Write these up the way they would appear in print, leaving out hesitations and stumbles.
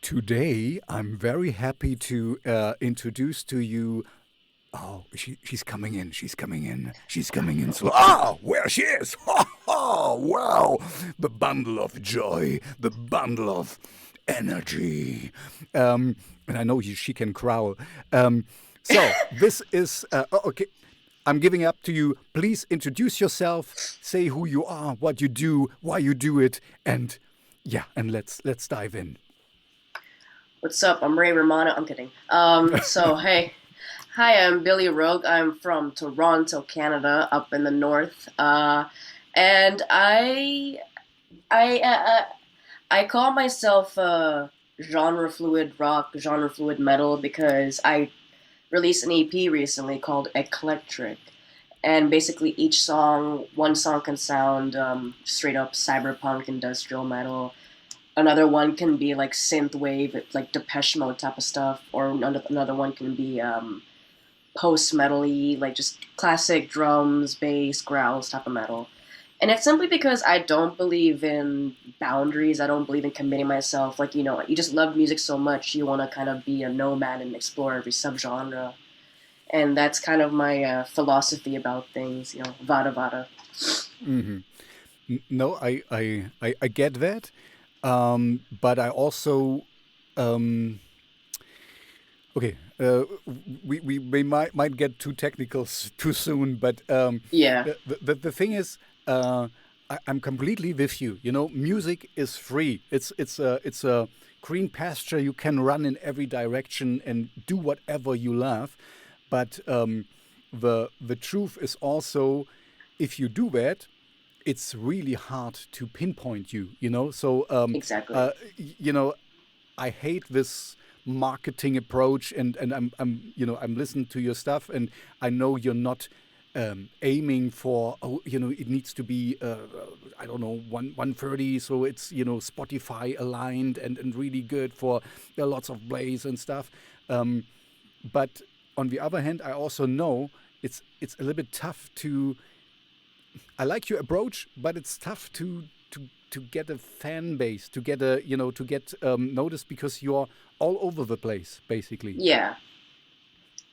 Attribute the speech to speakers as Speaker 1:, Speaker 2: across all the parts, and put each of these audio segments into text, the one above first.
Speaker 1: Today, I'm very happy to introduce to you. Oh, she's coming in. She's coming in. She's coming in. So, where she is. Oh, wow. The bundle of joy. The bundle of energy. And I know she can growl. So, this is. Okay. I'm giving up to you. Please introduce yourself. Say who you are, what you do, why you do it. And yeah, and let's dive in.
Speaker 2: What's up? I'm Ray Romano. I'm kidding. Hey. Hi, I'm Billie Rogue. I'm from Toronto, Canada, up in the north. And I call myself genre fluid rock, genre fluid metal because I released an EP recently called Eclectric. And basically one song can sound straight up cyberpunk industrial metal. Another one can be like synth wave, like Depeche Mode type of stuff, or another one can be post metal-y, like just classic drums, bass, growls type of metal. And it's simply because I don't believe in boundaries. I don't believe in committing myself. Like, you just love music so much, you want to kind of be a nomad and explore every subgenre. And that's kind of my philosophy about things, vada vada.
Speaker 1: Mm-hmm. No, I get that. But I also okay. We might get too technical too soon. But
Speaker 2: Yeah,
Speaker 1: the thing is, I'm completely with you. Music is free. It's a green pasture. You can run in every direction and do whatever you love. But the truth is also, if you do that, it's really hard to pinpoint you. So
Speaker 2: exactly.
Speaker 1: I hate this marketing approach, and I'm listening to your stuff, and I know you're not aiming for, it needs to be I don't know, 130, so it's Spotify aligned and really good for lots of plays and stuff. But on the other hand, I also know it's a little bit tough to. I like your approach, but it's tough to get a fan base, to get noticed, because you're all over the place, basically.
Speaker 2: Yeah.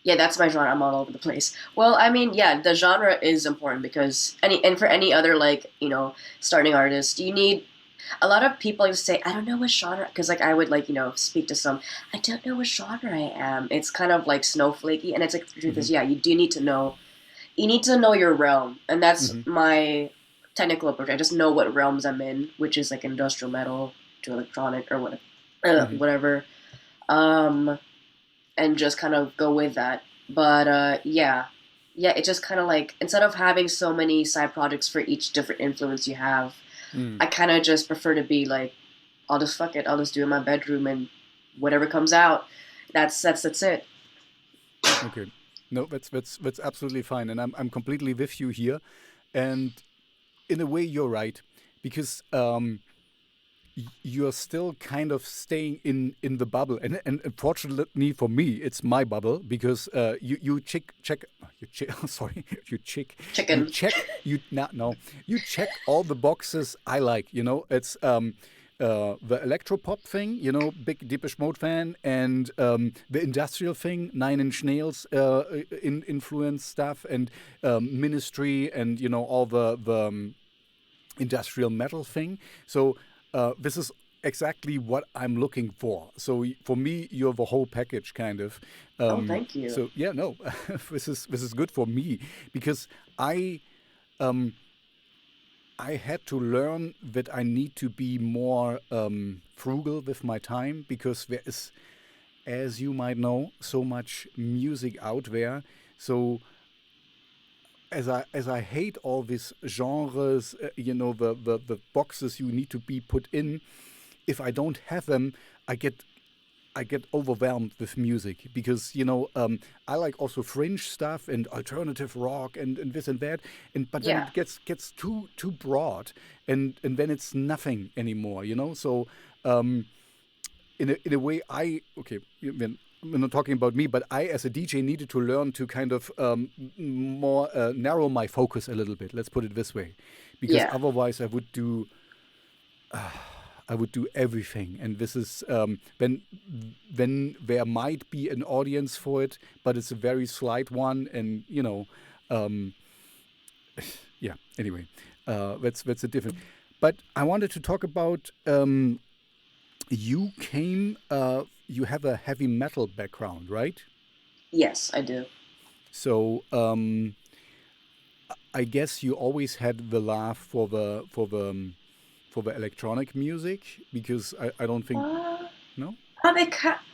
Speaker 2: Yeah, that's my genre. I'm all over the place. Well, I mean, yeah, the genre is important because for any other like starting artist, you need a lot of people like to say, I don't know what genre, because like I would like speak to some, I don't know what genre I am. It's kind of like snowflakey, and it's like the truth
Speaker 1: Hmm.
Speaker 2: is, yeah, you do need to know. You need to know your realm, and that's
Speaker 1: Hmm.
Speaker 2: my technical approach. I just know what realms I'm in, which is like industrial metal to electronic or whatever,
Speaker 1: Hmm.
Speaker 2: whatever. Um, and just kind of go with that. But yeah, it just kind of like instead of having so many side projects for each different influence you have,
Speaker 1: Mm.
Speaker 2: I kind of just prefer to be like, I'll just fuck it. I'll just do it in my bedroom and whatever comes out, that's it.
Speaker 1: Okay. No, that's absolutely fine, and I'm completely with you here. And in a way, you're right, because you're still kind of staying in the bubble, and unfortunately for me, it's my bubble, because you check you check sorry, you
Speaker 2: Chicken.
Speaker 1: check you no, you check all the boxes I like. It's the electropop thing, big Depeche Mode fan, and the industrial thing, Nine Inch Nails influence stuff, and Ministry, and all the industrial metal thing. So this is exactly what I'm looking for. So for me, you're the whole package, kind of.
Speaker 2: Oh, thank you.
Speaker 1: So yeah, no, this is good for me, because I um, I had to learn that I need to be more frugal with my time, because there is, as you might know, so much music out there. So as I hate all these genres, the boxes you need to be put in. If I don't have them, I get overwhelmed with music, because I like also fringe stuff and alternative rock and this and that, and but then
Speaker 2: Yeah,
Speaker 1: it gets too broad, and then it's nothing anymore. So um, in a way, okay, when we're not talking about me, but I, as a DJ, needed to learn to kind of more narrow my focus a little bit. Let's put it this way, because
Speaker 2: yeah,
Speaker 1: otherwise I would do I would do everything. And this is when there might be an audience for it, but it's a very slight one, and um, yeah. Anyway, that's a different. But I wanted to talk about you came. You have a heavy metal background, right?
Speaker 2: Yes, I do.
Speaker 1: So I guess you always had the laugh for the electronic music because I don't think
Speaker 2: Uh,
Speaker 1: no.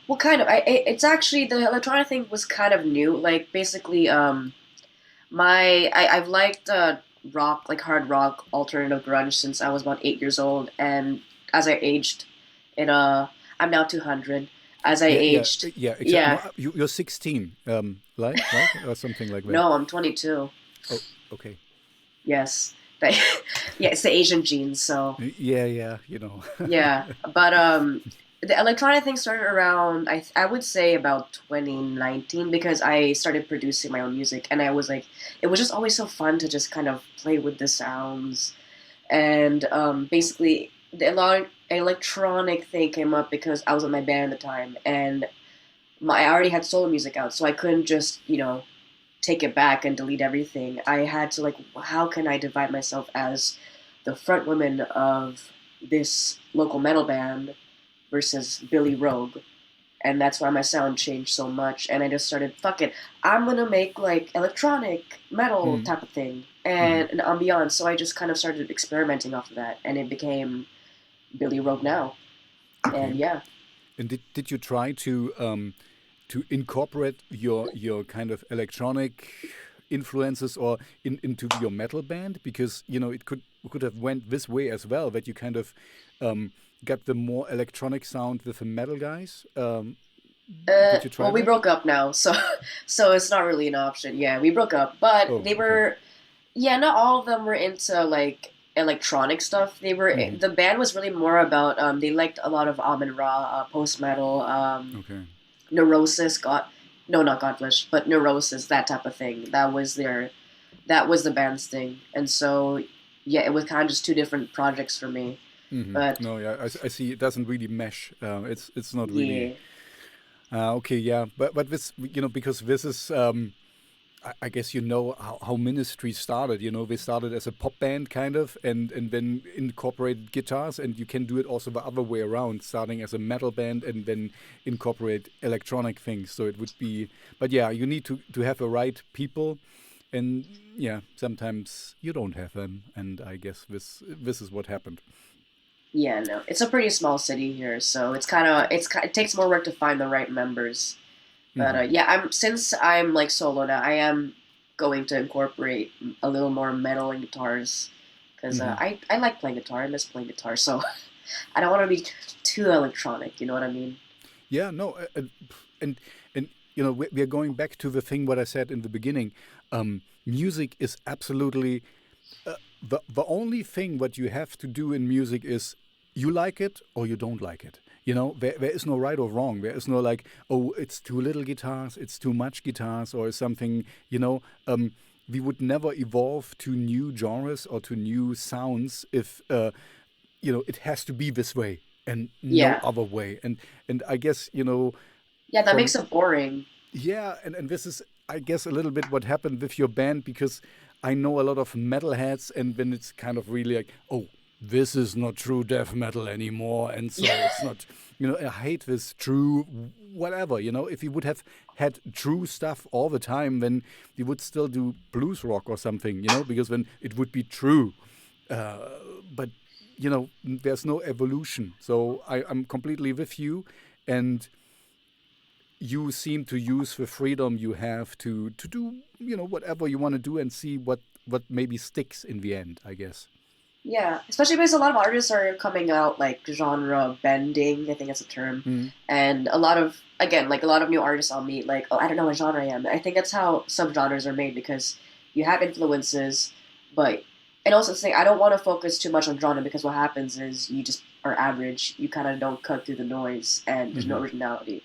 Speaker 2: well, kind of. It's actually the electronic thing was kind of new. Like basically, I've liked rock, like hard rock, alternative grunge since I was about 8 years old, and as I aged, it I'm now 200. As I
Speaker 1: Yeah, yeah,
Speaker 2: aged,
Speaker 1: yeah. Exactly.
Speaker 2: yeah,
Speaker 1: No, you're 16, right, or something like that.
Speaker 2: no, I'm 22.
Speaker 1: Oh, okay.
Speaker 2: Yes, that, yeah, it's the Asian genes. So
Speaker 1: Yeah, yeah.
Speaker 2: yeah, but the electronic thing started around I would say about 2019 because I started producing my own music, and I was like, it was just always so fun to just kind of play with the sounds. And basically electronic thing came up because I was in my band at the time, and I already had solo music out, so I couldn't just take it back and delete everything. I had to, like, how can I divide myself as the front woman of this local metal band versus Billie Rogue, and that's why my sound changed so much. And I just started, fuck it, I'm gonna make like electronic metal
Speaker 1: Mm,
Speaker 2: type of thing
Speaker 1: hmm.
Speaker 2: and an ambiance. So I just kind of started experimenting off of that, and it became Billie Rogue now.
Speaker 1: Okay.
Speaker 2: And yeah,
Speaker 1: And did you try to incorporate your kind of electronic influences or into your metal band because it could have went this way as well that you kind of um, got the more electronic sound with the metal guys. Did you try
Speaker 2: well, we
Speaker 1: that?
Speaker 2: broke up now, so so it's not really an option. Yeah, we broke up, but
Speaker 1: Oh,
Speaker 2: they
Speaker 1: okay.
Speaker 2: were, yeah, not all of them were into like electronic stuff. They were
Speaker 1: Hmm.
Speaker 2: the band was really more about they liked a lot of Amon Ra, post metal,
Speaker 1: Okay.
Speaker 2: Neurosis, God, no, not Godflesh, but Neurosis, that type of thing. That was the band's thing, and so yeah, it was kind of just two different projects for me.
Speaker 1: Hmm.
Speaker 2: But
Speaker 1: No, yeah, I see. It doesn't really mesh. It's not really.
Speaker 2: yeah,
Speaker 1: Okay, yeah, but this because this is I guess how Ministry started. They started as a pop band kind of, and then incorporated guitars, and you can do it also the other way around, starting as a metal band and then incorporate electronic things. So it would be, but yeah, you need to have the right people, and yeah, sometimes you don't have them, and I guess this is what happened.
Speaker 2: yeah, no, it's a pretty small city here, so it's kind of it takes more work to find the right members. But
Speaker 1: Hmm.
Speaker 2: yeah, since I'm like solo now, I am going to incorporate a little more metal and guitars because
Speaker 1: Hmm.
Speaker 2: I like playing guitar. I miss playing guitar, so I don't want to be too electronic. You know what I mean?
Speaker 1: Yeah, no, and we're going back to the thing what I said in the beginning. Music is absolutely the only thing what you have to do in music is you like it or you don't like it. There is no right or wrong. There is no like, oh, it's too little guitars, it's too much guitars, or something. We would never evolve to new genres or to new sounds if it has to be this way and no
Speaker 2: Yeah,
Speaker 1: other way. And I guess
Speaker 2: yeah, that
Speaker 1: from
Speaker 2: makes it boring.
Speaker 1: yeah, and this is, I guess, a little bit what happened with your band because I know a lot of metalheads, and then it's kind of really like, oh, this is not true death metal anymore, and so it's not, I hate this true whatever. If you would have had true stuff all the time, then you would still do blues rock or something, because then it would be true. Uh, but there's no evolution, so I'm completely with you, and you seem to use the freedom you have to do whatever you want to do and see what maybe sticks in the end, I guess.
Speaker 2: Yeah, especially because a lot of artists are coming out like genre bending, I think that's a term.
Speaker 1: Mm-hmm.
Speaker 2: And a lot of, again, like a lot of new artists I'll meet, like, oh, I don't know what genre I am. I think that's how some genres are made because you have influences, but, and also it's like, I don't want to focus too much on genre because what happens is you just are average. You kind of don't cut through the noise and there's no
Speaker 1: Mm-hmm.
Speaker 2: originality.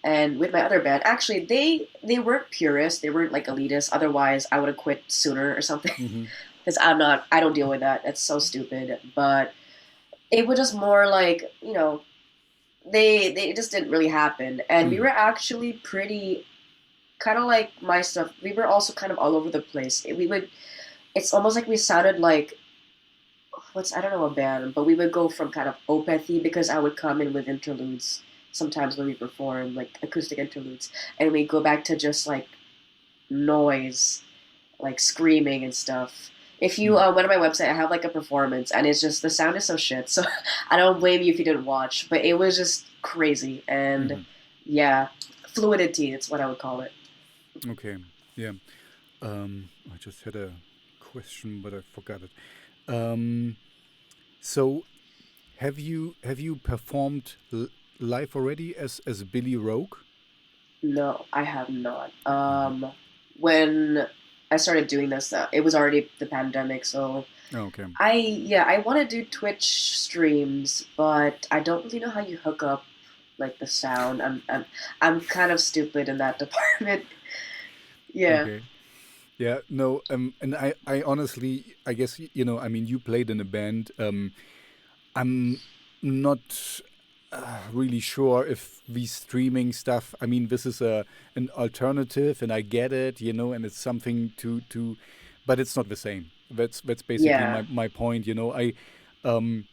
Speaker 2: And with my other band, actually, they weren't purists, they weren't like elitists. Otherwise, I would have quit sooner or something.
Speaker 1: Mm-hmm.
Speaker 2: Because I don't deal with that. That's so stupid. But it was just more like, they just didn't really happen. And we
Speaker 1: Mm.
Speaker 2: were actually pretty kind of like my stuff. We were also kind of all over the place. It's almost like we sounded like I don't know, a band, but we would go from kind of opethy because I would come in with interludes sometimes when we perform, like acoustic interludes, and we go back to just like noise, like screaming and stuff. If you
Speaker 1: Mm.
Speaker 2: went on my website, I have like a performance, and it's just the sound is so shit. So I don't blame you if you didn't watch, but it was just crazy, and
Speaker 1: Mhm.
Speaker 2: yeah, fluidity. It's what I would call it.
Speaker 1: Okay. Yeah. I just had a question, but I forgot it. Um, so have you performed live already as Billie Rogue?
Speaker 2: No, I have not.
Speaker 1: Uh-huh.
Speaker 2: When I started doing this, it was already the pandemic, so
Speaker 1: Okay.
Speaker 2: I want to do Twitch streams, but I don't really know how you hook up like the sound. I'm kind of stupid in that department. Yeah.
Speaker 1: Okay. Yeah. No. And I honestly, I guess I mean, you played in a band. I'm not really sure if these streaming stuff. I mean, this is an alternative, and I get it, and it's something but it's not the same. That's basically
Speaker 2: Yeah.
Speaker 1: my point. Um,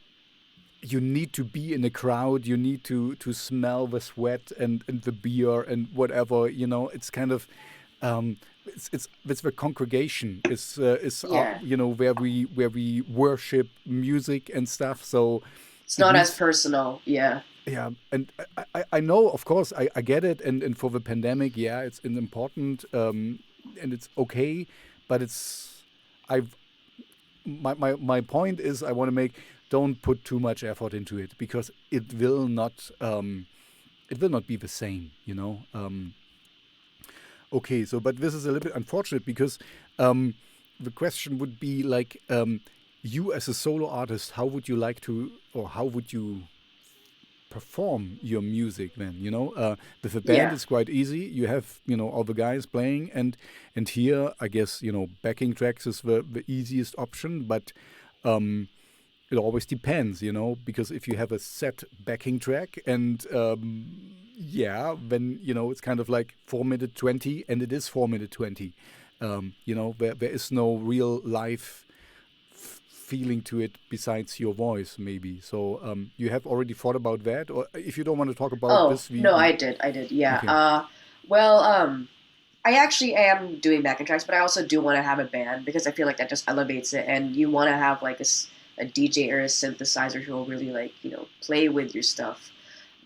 Speaker 1: you need to be in a crowd. You need to smell the sweat and the beer and whatever. It's kind of it's the congregation is
Speaker 2: Yeah.
Speaker 1: where we worship music and stuff. So
Speaker 2: It's
Speaker 1: it
Speaker 2: not as
Speaker 1: needs.
Speaker 2: personal. Yeah.
Speaker 1: Yeah, and I know, of course, I get it, and for the pandemic, yeah, it's important, and it's okay, but I've my point is I want to make, don't put too much effort into it, because it will not be the same, Okay, so but this is a little bit unfortunate, because um, the question would be like, you as a solo artist, how would you like to, or how would you perform your music then? With a band,
Speaker 2: Yeah.
Speaker 1: it's quite easy. You have all the guys playing, and here, I guess, backing tracks is the easiest option, but um, it always depends, because if you have a set backing track, and yeah, then it's kind of like 4 minute 20, and it is 4 minute 20. There is no real live feeling to it besides your voice, maybe. So you have already thought about that, or if you don't want to talk about
Speaker 2: Oh
Speaker 1: this,
Speaker 2: no,
Speaker 1: we
Speaker 2: I did. I did. Yeah.
Speaker 1: okay.
Speaker 2: Well, I actually am doing backing tracks, but I also do want to have a band because I feel like that just elevates it, and you want to have like a DJ or a synthesizer who will really like play with your stuff.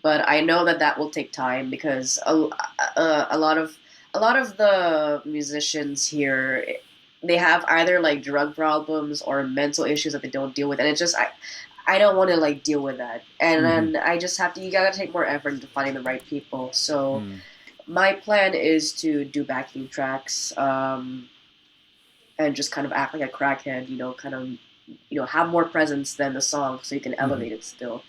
Speaker 2: But I know that that will take time because a lot of the musicians here, they have either like drug problems or mental issues that they don't deal with, and it's just I don't want to like deal with that, and
Speaker 1: Mm-hmm.
Speaker 2: then I just have to, you gotta take more effort into finding the right people. So
Speaker 1: Mm.
Speaker 2: my plan is to do backing tracks, and just kind of act like a crackhead, kind of have more presence than the song, so you can
Speaker 1: Mm-hmm.
Speaker 2: elevate it still.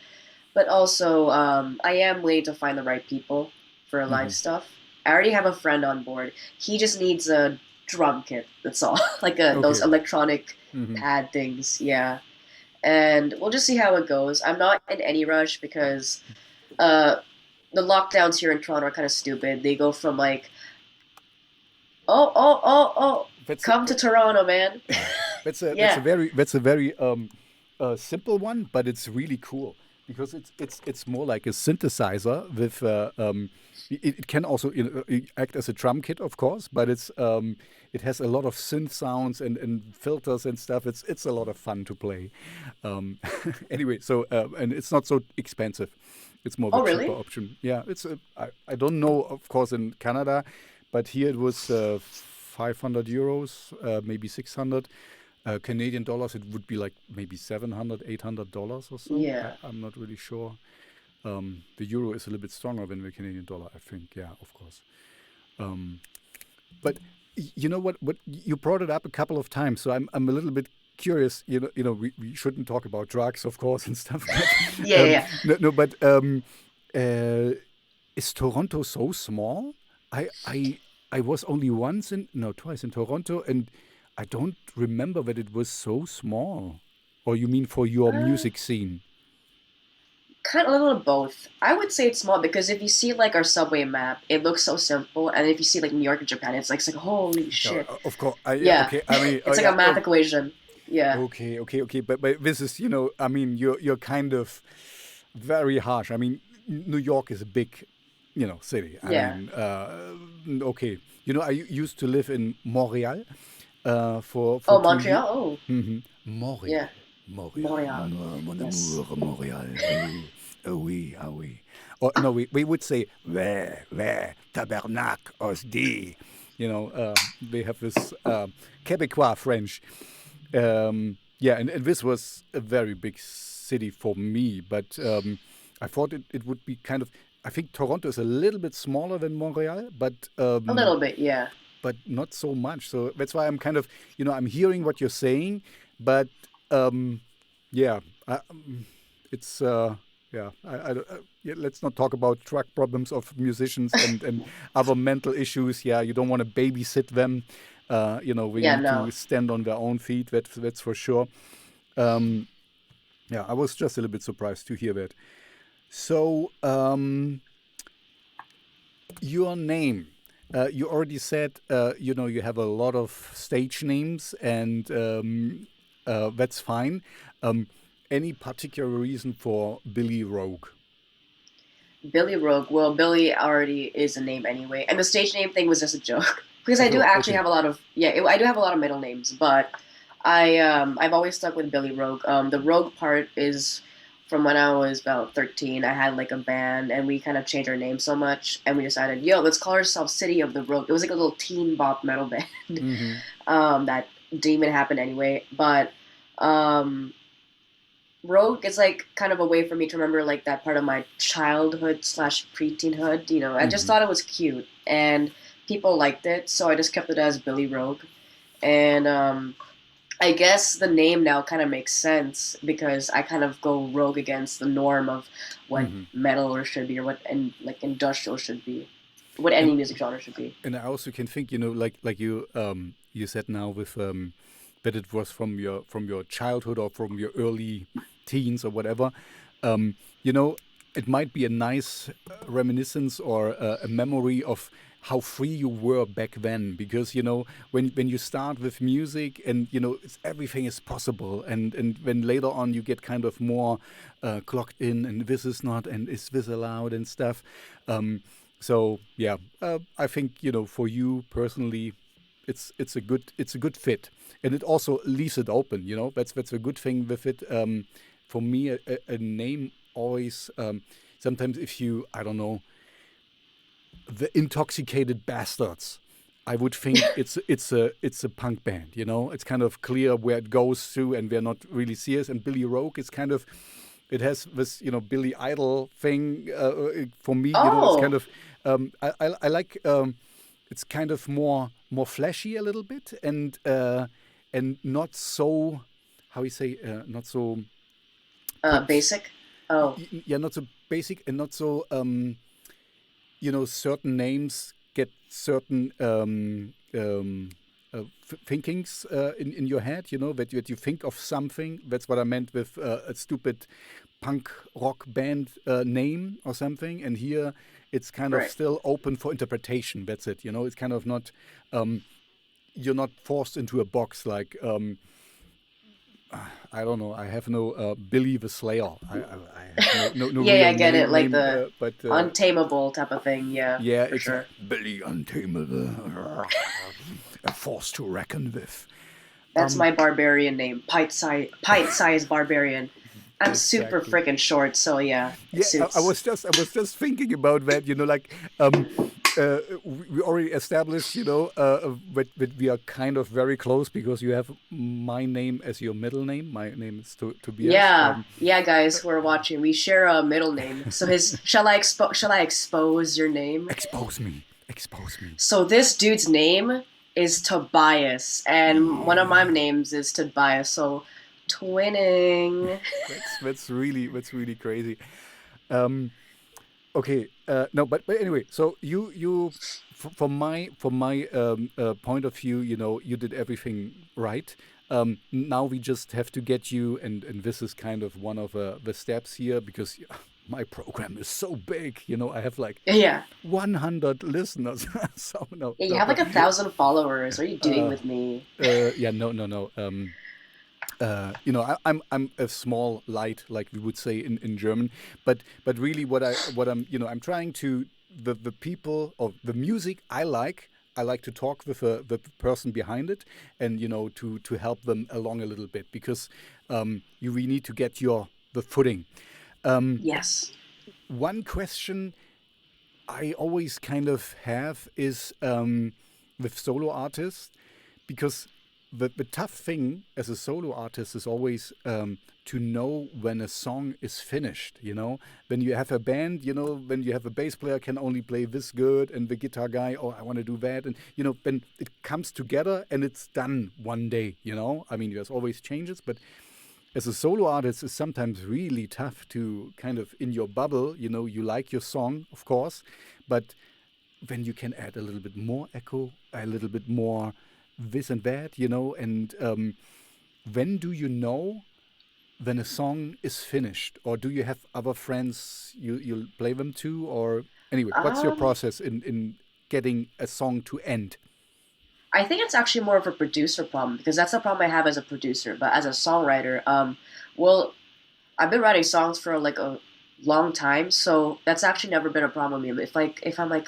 Speaker 2: But also, I am waiting to find the right people for live
Speaker 1: Mm-hmm.
Speaker 2: stuff. I already have a friend on board. He just needs a drum kit. That's all, like those
Speaker 1: Okay.
Speaker 2: electronic
Speaker 1: Mm-hmm.
Speaker 2: pad things. Yeah, and we'll just see how it goes. I'm not in any rush because uh, the lockdowns here in Toronto are kind of stupid. They go from like, oh,
Speaker 1: That's
Speaker 2: come to Toronto, man.
Speaker 1: that's a
Speaker 2: Yeah,
Speaker 1: very simple one, but it's really cool, because it's more like a synthesizer with it can also act as a drum kit, of course, but it has a lot of synth sounds and filters and stuff. It's a lot of fun to play. Anyway, so and it's not so expensive. It's more of a
Speaker 2: oh
Speaker 1: cheaper
Speaker 2: really?
Speaker 1: option. Yeah, I don't know, of course, in Canada, but here it was 500 euros, maybe 600 Canadian dollars. It would be like maybe 700, $800 or so.
Speaker 2: Yeah.
Speaker 1: I'm not really sure. The euro is a little bit stronger than the Canadian dollar, I think. Yeah, of course. Um, but you know what? You brought it up a couple of times, so I'm a little bit curious. We shouldn't talk about drugs, of course, and stuff. But
Speaker 2: Yeah, yeah, yeah.
Speaker 1: no, no. But uh, is Toronto so small? I was only once in no twice in Toronto, and I don't remember that it was so small. Or you mean for your
Speaker 2: Uh,
Speaker 1: music scene?
Speaker 2: Kind of a little of both. I would say it's small because if you see like our subway map, it looks so simple, and if you see like New York and Japan, it's like holy
Speaker 1: No,
Speaker 2: shit.
Speaker 1: of course. Yeah,
Speaker 2: Yeah,
Speaker 1: okay. I mean, oh
Speaker 2: it's like a
Speaker 1: yeah.
Speaker 2: math equation. Yeah,
Speaker 1: Okay. But this is, I mean, you're kind of very harsh. I mean, New York is a big, city. I
Speaker 2: yeah.
Speaker 1: mean, okay. I used to live in Montreal for
Speaker 2: Oh,
Speaker 1: 2 years.
Speaker 2: Montreal. Oh,
Speaker 1: Montreal,
Speaker 2: yeah,
Speaker 1: Montreal,
Speaker 2: Montreal.
Speaker 1: mon
Speaker 2: Yes.
Speaker 1: amour, Montreal. Oh, oh oui, ah oui. Or no, we would say where, tabernac, osdi. They have this Quebecois French. Yeah, and this was a very big city for me, but I thought it would be kind of. I think Toronto is a little bit smaller than Montreal,
Speaker 2: A little bit. Yeah.
Speaker 1: but not so much. So that's why I'm kind of, I'm hearing what you're saying, but um, yeah, it's yeah. Yeah, let's not talk about truck problems of musicians and other mental issues. Yeah, you don't want to babysit them. We
Speaker 2: Yeah.
Speaker 1: need
Speaker 2: No.
Speaker 1: to stand on their own feet. That's for sure. Um, yeah, I was just a little bit surprised to hear that. So, your name. You already said, you have a lot of stage names, and that's fine. Um, any particular reason for Billie Rogue?
Speaker 2: Billie Rogue. Well, Billie already is a name anyway, and the stage name thing was just a joke because I do
Speaker 1: So,
Speaker 2: actually
Speaker 1: okay.
Speaker 2: have a lot of I do have a lot of middle names, but I've always stuck with Billie Rogue. The Rogue part is from when I was about 13. I had like a band, and we kind of changed our name so much, and we decided, yo, let's call ourselves City of the Rogue. It was like a little teen bop metal band
Speaker 1: Mm-hmm.
Speaker 2: that didn't even happen anyway, but. Um, Rogue is like kind of a way for me to remember like that part of my childhood slash preteenhood. I just
Speaker 1: Mm-hmm.
Speaker 2: thought it was cute and people liked it, so I just kept it as Billy Rogue. And I guess the name now kind of makes sense because I kind of go rogue against the norm of what
Speaker 1: Mm-hmm.
Speaker 2: metal or should be or what and like industrial should be, what
Speaker 1: And
Speaker 2: any music genre should be.
Speaker 1: and I also can think, like you said now with that it was from your childhood or from your early teens or whatever. Um, you know, it might be a nice reminiscence or a memory of how free you were back then, because when you start with music and everything is possible, and when later on you get kind of more clocked in, and this is not, and is this allowed and stuff. So yeah, I think for you personally, it's a good fit, and it also leaves it open. That's a good thing with it. For me, a name always, sometimes, if you, I don't know, the Intoxicated Bastards, I would think it's a punk band. It's kind of clear where it goes to, and we're not really serious. And Billy Rogue is kind of, it has this Billy Idol thing. For me, it's kind
Speaker 2: Oh,
Speaker 1: of, I like, it's kind of more flashy a little bit, and not so, how you say, not so put,
Speaker 2: basic. Oh,
Speaker 1: yeah, not so basic, and not so, certain names get certain thinkings in your head, that you think of something. That's what I meant with a stupid punk rock band name or something. And here it's kind of
Speaker 2: right.
Speaker 1: still open for interpretation. That's it. It's kind of not, um, you're not forced into a box like, I don't know. I have no Billy the Slayer. I have no
Speaker 2: Yeah,
Speaker 1: real
Speaker 2: I get it. Like
Speaker 1: name,
Speaker 2: the
Speaker 1: but
Speaker 2: untamable type of thing. Yeah,
Speaker 1: yeah,
Speaker 2: for sure.
Speaker 1: Billy Untamable, a force to reckon with.
Speaker 2: That's
Speaker 1: Um,
Speaker 2: my barbarian name, pint size barbarian. I'm super
Speaker 1: exactly.
Speaker 2: freaking short, so yeah, it
Speaker 1: Yeah, I
Speaker 2: suits.
Speaker 1: was just thinking about that. Like, we already established, that we are kind of very close, because you have my name as your middle name. My name is Tobias.
Speaker 2: Yeah, yeah, guys who are watching, we share a middle name. So his shall I expose your name?
Speaker 1: Expose me. Expose me.
Speaker 2: So this dude's name is Tobias, and one of my
Speaker 1: Yeah.
Speaker 2: names is Tobias. So twinning.
Speaker 1: That's really crazy. Um, okay, no, but anyway, so you from my point of view, you did everything right. Now we just have to get you, and this is kind of one of the steps here, because my program is so big. I have like
Speaker 2: Yeah.
Speaker 1: 100 listeners. So
Speaker 2: Yeah, you
Speaker 1: no,
Speaker 2: have like
Speaker 1: but
Speaker 2: 1,000 followers. What are you doing
Speaker 1: uh,
Speaker 2: with me?
Speaker 1: yeah, no. I'm a small light, like we would say in German, but really, I'm trying to the people or the music I like. I like to talk with the person behind it, and to help them along a little bit because you really need to get the footing. Um,
Speaker 2: Yes.
Speaker 1: One question I always kind of have is with solo artists because the tough thing as a solo artist is always to know when a song is finished. When you have a band, when you have a bass player can only play this good, and the guitar guy, oh, I want to do that, and when it comes together and it's done one day. I mean, there's always changes, but as a solo artist, it's sometimes really tough to kind of in your bubble. You like your song, of course, but when you can add a little bit more echo, a little bit more this and that, and when do you know when a song is finished, or do you have other friends you play them to, or anyway, what's your
Speaker 2: Um,
Speaker 1: process in getting a song to end?
Speaker 2: I think it's actually more of a producer problem because that's the problem I have as a producer. But as a songwriter, well, I've been writing songs for like a long time, so that's actually never been a problem with me. If I'm like,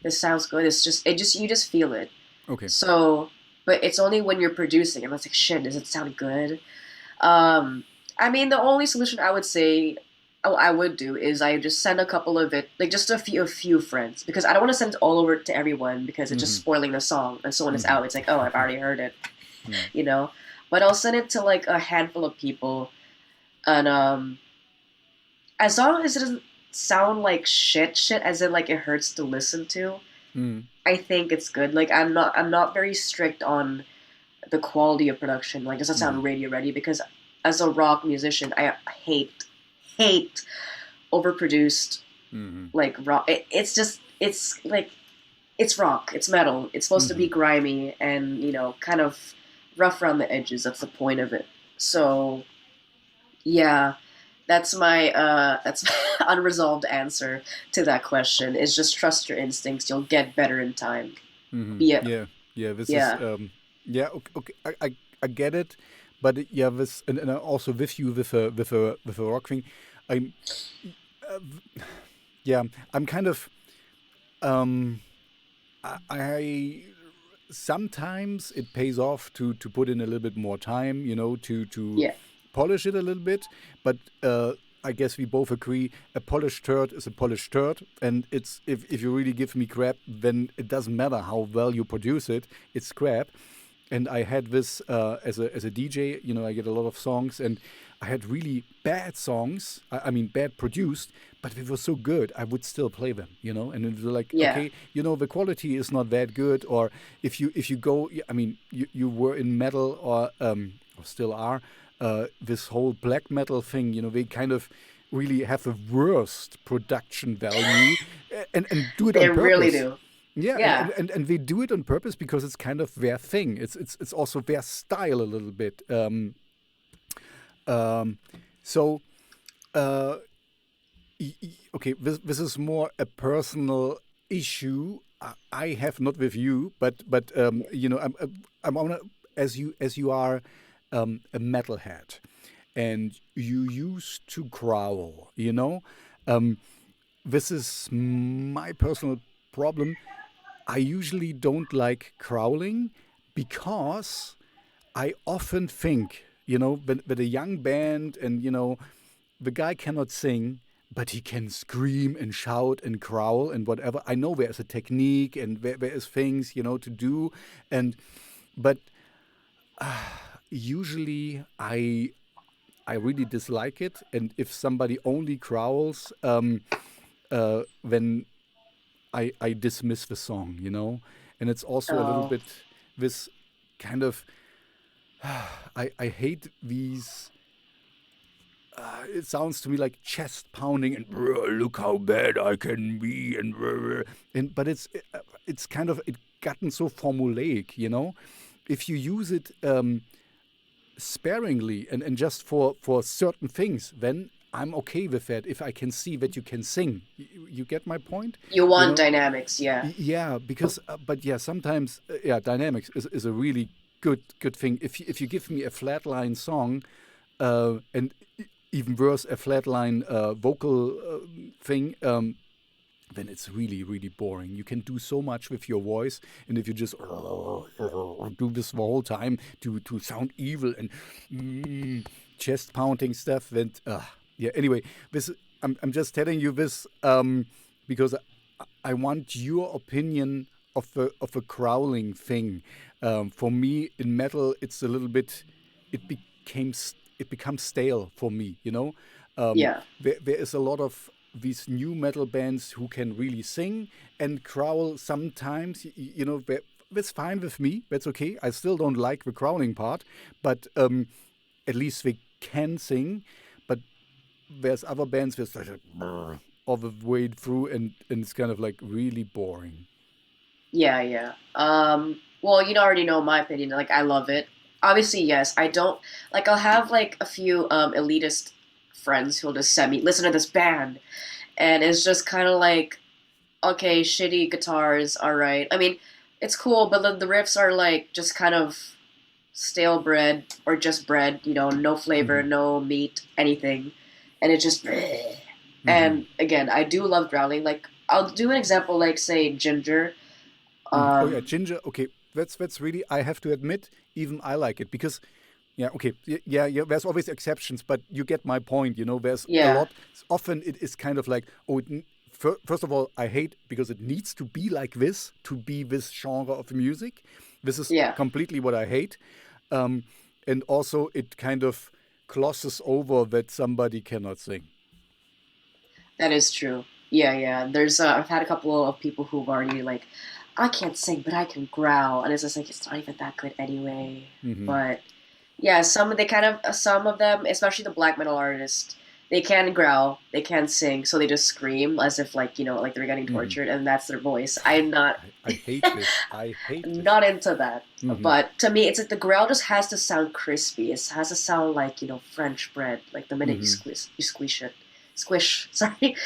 Speaker 2: this sounds good. It's just you just feel it.
Speaker 1: Okay.
Speaker 2: So, but it's only when you're producing, and it's like, shit, does it sound good? Um, I mean, the only solution I would say I would do is I just send a couple of it, like just a few friends, because I don't want to send it all over to everyone because it's just
Speaker 1: Mm-hmm.
Speaker 2: spoiling the song. And so when it's
Speaker 1: Mm-hmm.
Speaker 2: out, it's like, oh, I've already heard it,
Speaker 1: Mm.
Speaker 2: you know. But I'll send it to like a handful of people, and as long as it doesn't sound like shit, as in like it hurts to listen to,
Speaker 1: Mm.
Speaker 2: I think it's good. Like I'm not very strict on the quality of production. Like, does that
Speaker 1: Mm-hmm.
Speaker 2: sound radio ready? Because as a rock musician, I hate overproduced
Speaker 1: Mm-hmm.
Speaker 2: like rock. It's just it's like it's rock. It's metal. It's supposed to
Speaker 1: Mm-hmm.
Speaker 2: be grimy and kind of rough around the edges. That's the point of it. So yeah, that's my unresolved answer to that question. Is just trust your instincts. You'll get better in time.
Speaker 1: Mm-hmm.
Speaker 2: Yeah,
Speaker 1: Yeah, yeah. This is
Speaker 2: yeah.
Speaker 1: yeah. Okay, okay. I get it, but yeah, this and I also with you with a rock thing. I'm uh, yeah. I'm kind of um. I sometimes it pays off to put in a little bit more time. To
Speaker 2: Yeah.
Speaker 1: polish it a little bit, but. I guess we both agree a polished turd is a polished turd, and it's if you really give me crap, then it doesn't matter how well you produce it, it's crap. And I had this as a DJ. I get a lot of songs, and I had really bad songs. I mean, bad produced, but they were so good, I would still play them. And it was like,
Speaker 2: Yeah.
Speaker 1: okay, the quality is not that good. Or if you go, I mean, you were in metal or still are this whole black metal thing. They kind of really have the worst production value and do it
Speaker 2: They
Speaker 1: on
Speaker 2: really
Speaker 1: purpose.
Speaker 2: do.
Speaker 1: Yeah, and,
Speaker 2: Yeah.
Speaker 1: and, and, and they do it on purpose because it's kind of their thing. It's also their style a little bit. Um, so uh, okay, this is more a personal issue. I have not with you, but I'm on as you are a metalhead, and you used to growl. Um, this is my personal problem. I usually don't like growling because I often think, with a young band and, the guy cannot sing, but he can scream and shout and growl and whatever. I know there's a technique and there is things, to do. But usually I really dislike it. And if somebody only growls, then I dismiss the song. And it's also a little
Speaker 2: Oh.
Speaker 1: bit this kind of I hate these. It sounds to me like chest pounding and look how bad I can be and but it's kind of it gotten so formulaic. If you use it sparingly and just for certain things, then I'm okay with that if I can see that you can sing. You get my point?
Speaker 2: You
Speaker 1: You
Speaker 2: want
Speaker 1: know,
Speaker 2: dynamics, yeah.
Speaker 1: Yeah, because but yeah, sometimes yeah, dynamics is a really good thing. If you give me a flatline song, and even worse, a flatline vocal thing, then it's really boring. You can do so much with your voice, and if you just do this the whole time to sound evil and chest pounding stuff, then yeah. Anyway, this I'm just telling you this because I want your opinion of a growling thing. For me, in metal, it's a little bit. It became it becomes stale for me. You know,
Speaker 2: Yeah.
Speaker 1: there is a lot of these new metal bands who can really sing and growl sometimes. You know, that's fine with me. That's okay. I still don't like the growling part, but at least they can sing. But there's other bands that's like all the way through, and it's kind of like really boring.
Speaker 2: Yeah, yeah. Well, you already know my opinion. Like, I love it. Obviously, yes. I don't like. I'll have like a few elitist friends who'll just send me listen to this band, and it's just kind of like, okay, shitty guitars, all right. I mean, it's cool, but the riffs are like just kind of stale bread or just bread. No flavor,
Speaker 1: Mm-hmm.
Speaker 2: no meat, anything, and it just.
Speaker 1: Mm-hmm.
Speaker 2: And again, I do love growling. Like, I'll do an example, like say Ginger.
Speaker 1: Mm. Oh yeah,
Speaker 2: Um,
Speaker 1: Ginger. Okay, that's really. I have to admit, even I like it because yeah, okay, yeah. There's always exceptions, but you get my point. You know, there's a
Speaker 2: yeah.
Speaker 1: lot. Often it is kind of like, oh, first of all, I hate because it needs to be like this to be this genre of music. This is
Speaker 2: Yeah,
Speaker 1: completely what I hate, um, and also it kind of glosses over that somebody cannot sing.
Speaker 2: that is true. Yeah, yeah. There's I've had a couple of people who've already like, I can't sing, but I can growl, and it's just like it's not even that good anyway.
Speaker 1: Hmm.
Speaker 2: But yeah, some of them, especially the black metal artists, they can growl, they can sing, so they just scream as if like like they're getting
Speaker 1: Hmm.
Speaker 2: tortured, and that's their voice. I'm not
Speaker 1: I hate this. I hate this.
Speaker 2: not into that.
Speaker 1: Hmm.
Speaker 2: But to me, it's like the growl just has to sound crispy. It has to sound like French bread. Like the minute
Speaker 1: Hmm.
Speaker 2: you squish it, squish. Sorry, it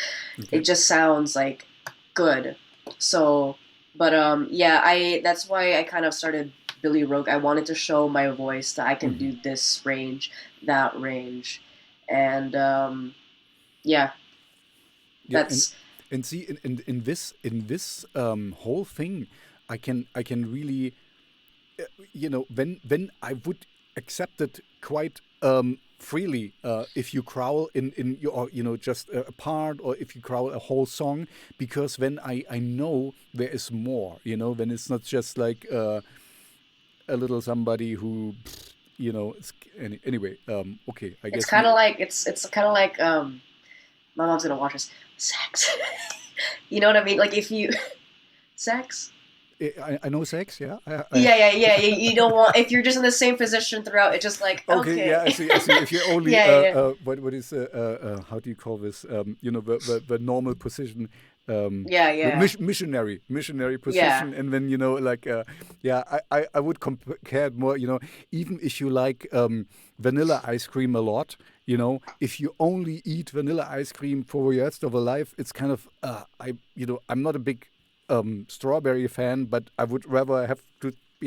Speaker 1: Okay.
Speaker 2: just sounds like good. So, but yeah, I that's why I kind of started Billie Rogue. I wanted to show my voice that I can
Speaker 1: Hmm.
Speaker 2: do this range, that range, and yeah,
Speaker 1: Yeah,
Speaker 2: that's
Speaker 1: and see in this whole thing, I can really when I would accept it quite freely if you growl in your just a part, or if you growl a whole song, because then I know there is more, when it's not just like a little somebody who anyway, okay, I
Speaker 2: it's
Speaker 1: guess
Speaker 2: kind of
Speaker 1: we
Speaker 2: like it's kind of like my mom's gonna watch this sex. You know what I mean? Like if you sex.
Speaker 1: I know sex, yeah.
Speaker 2: Yeah, yeah, yeah. You don't want if you're just in the same position throughout. It's just like
Speaker 1: Okay, yeah,
Speaker 2: okay.
Speaker 1: I see. If you're only
Speaker 2: Yeah, yeah,
Speaker 1: what is how do you call this? The normal position,
Speaker 2: yeah,
Speaker 1: the
Speaker 2: yeah,
Speaker 1: missionary
Speaker 2: yeah.
Speaker 1: position, and then like yeah, I would compare it more. Even if you like vanilla ice cream a lot, if you only eat vanilla ice cream for the rest of your life, it's kind of I'm not a big strawberry fan, but I would rather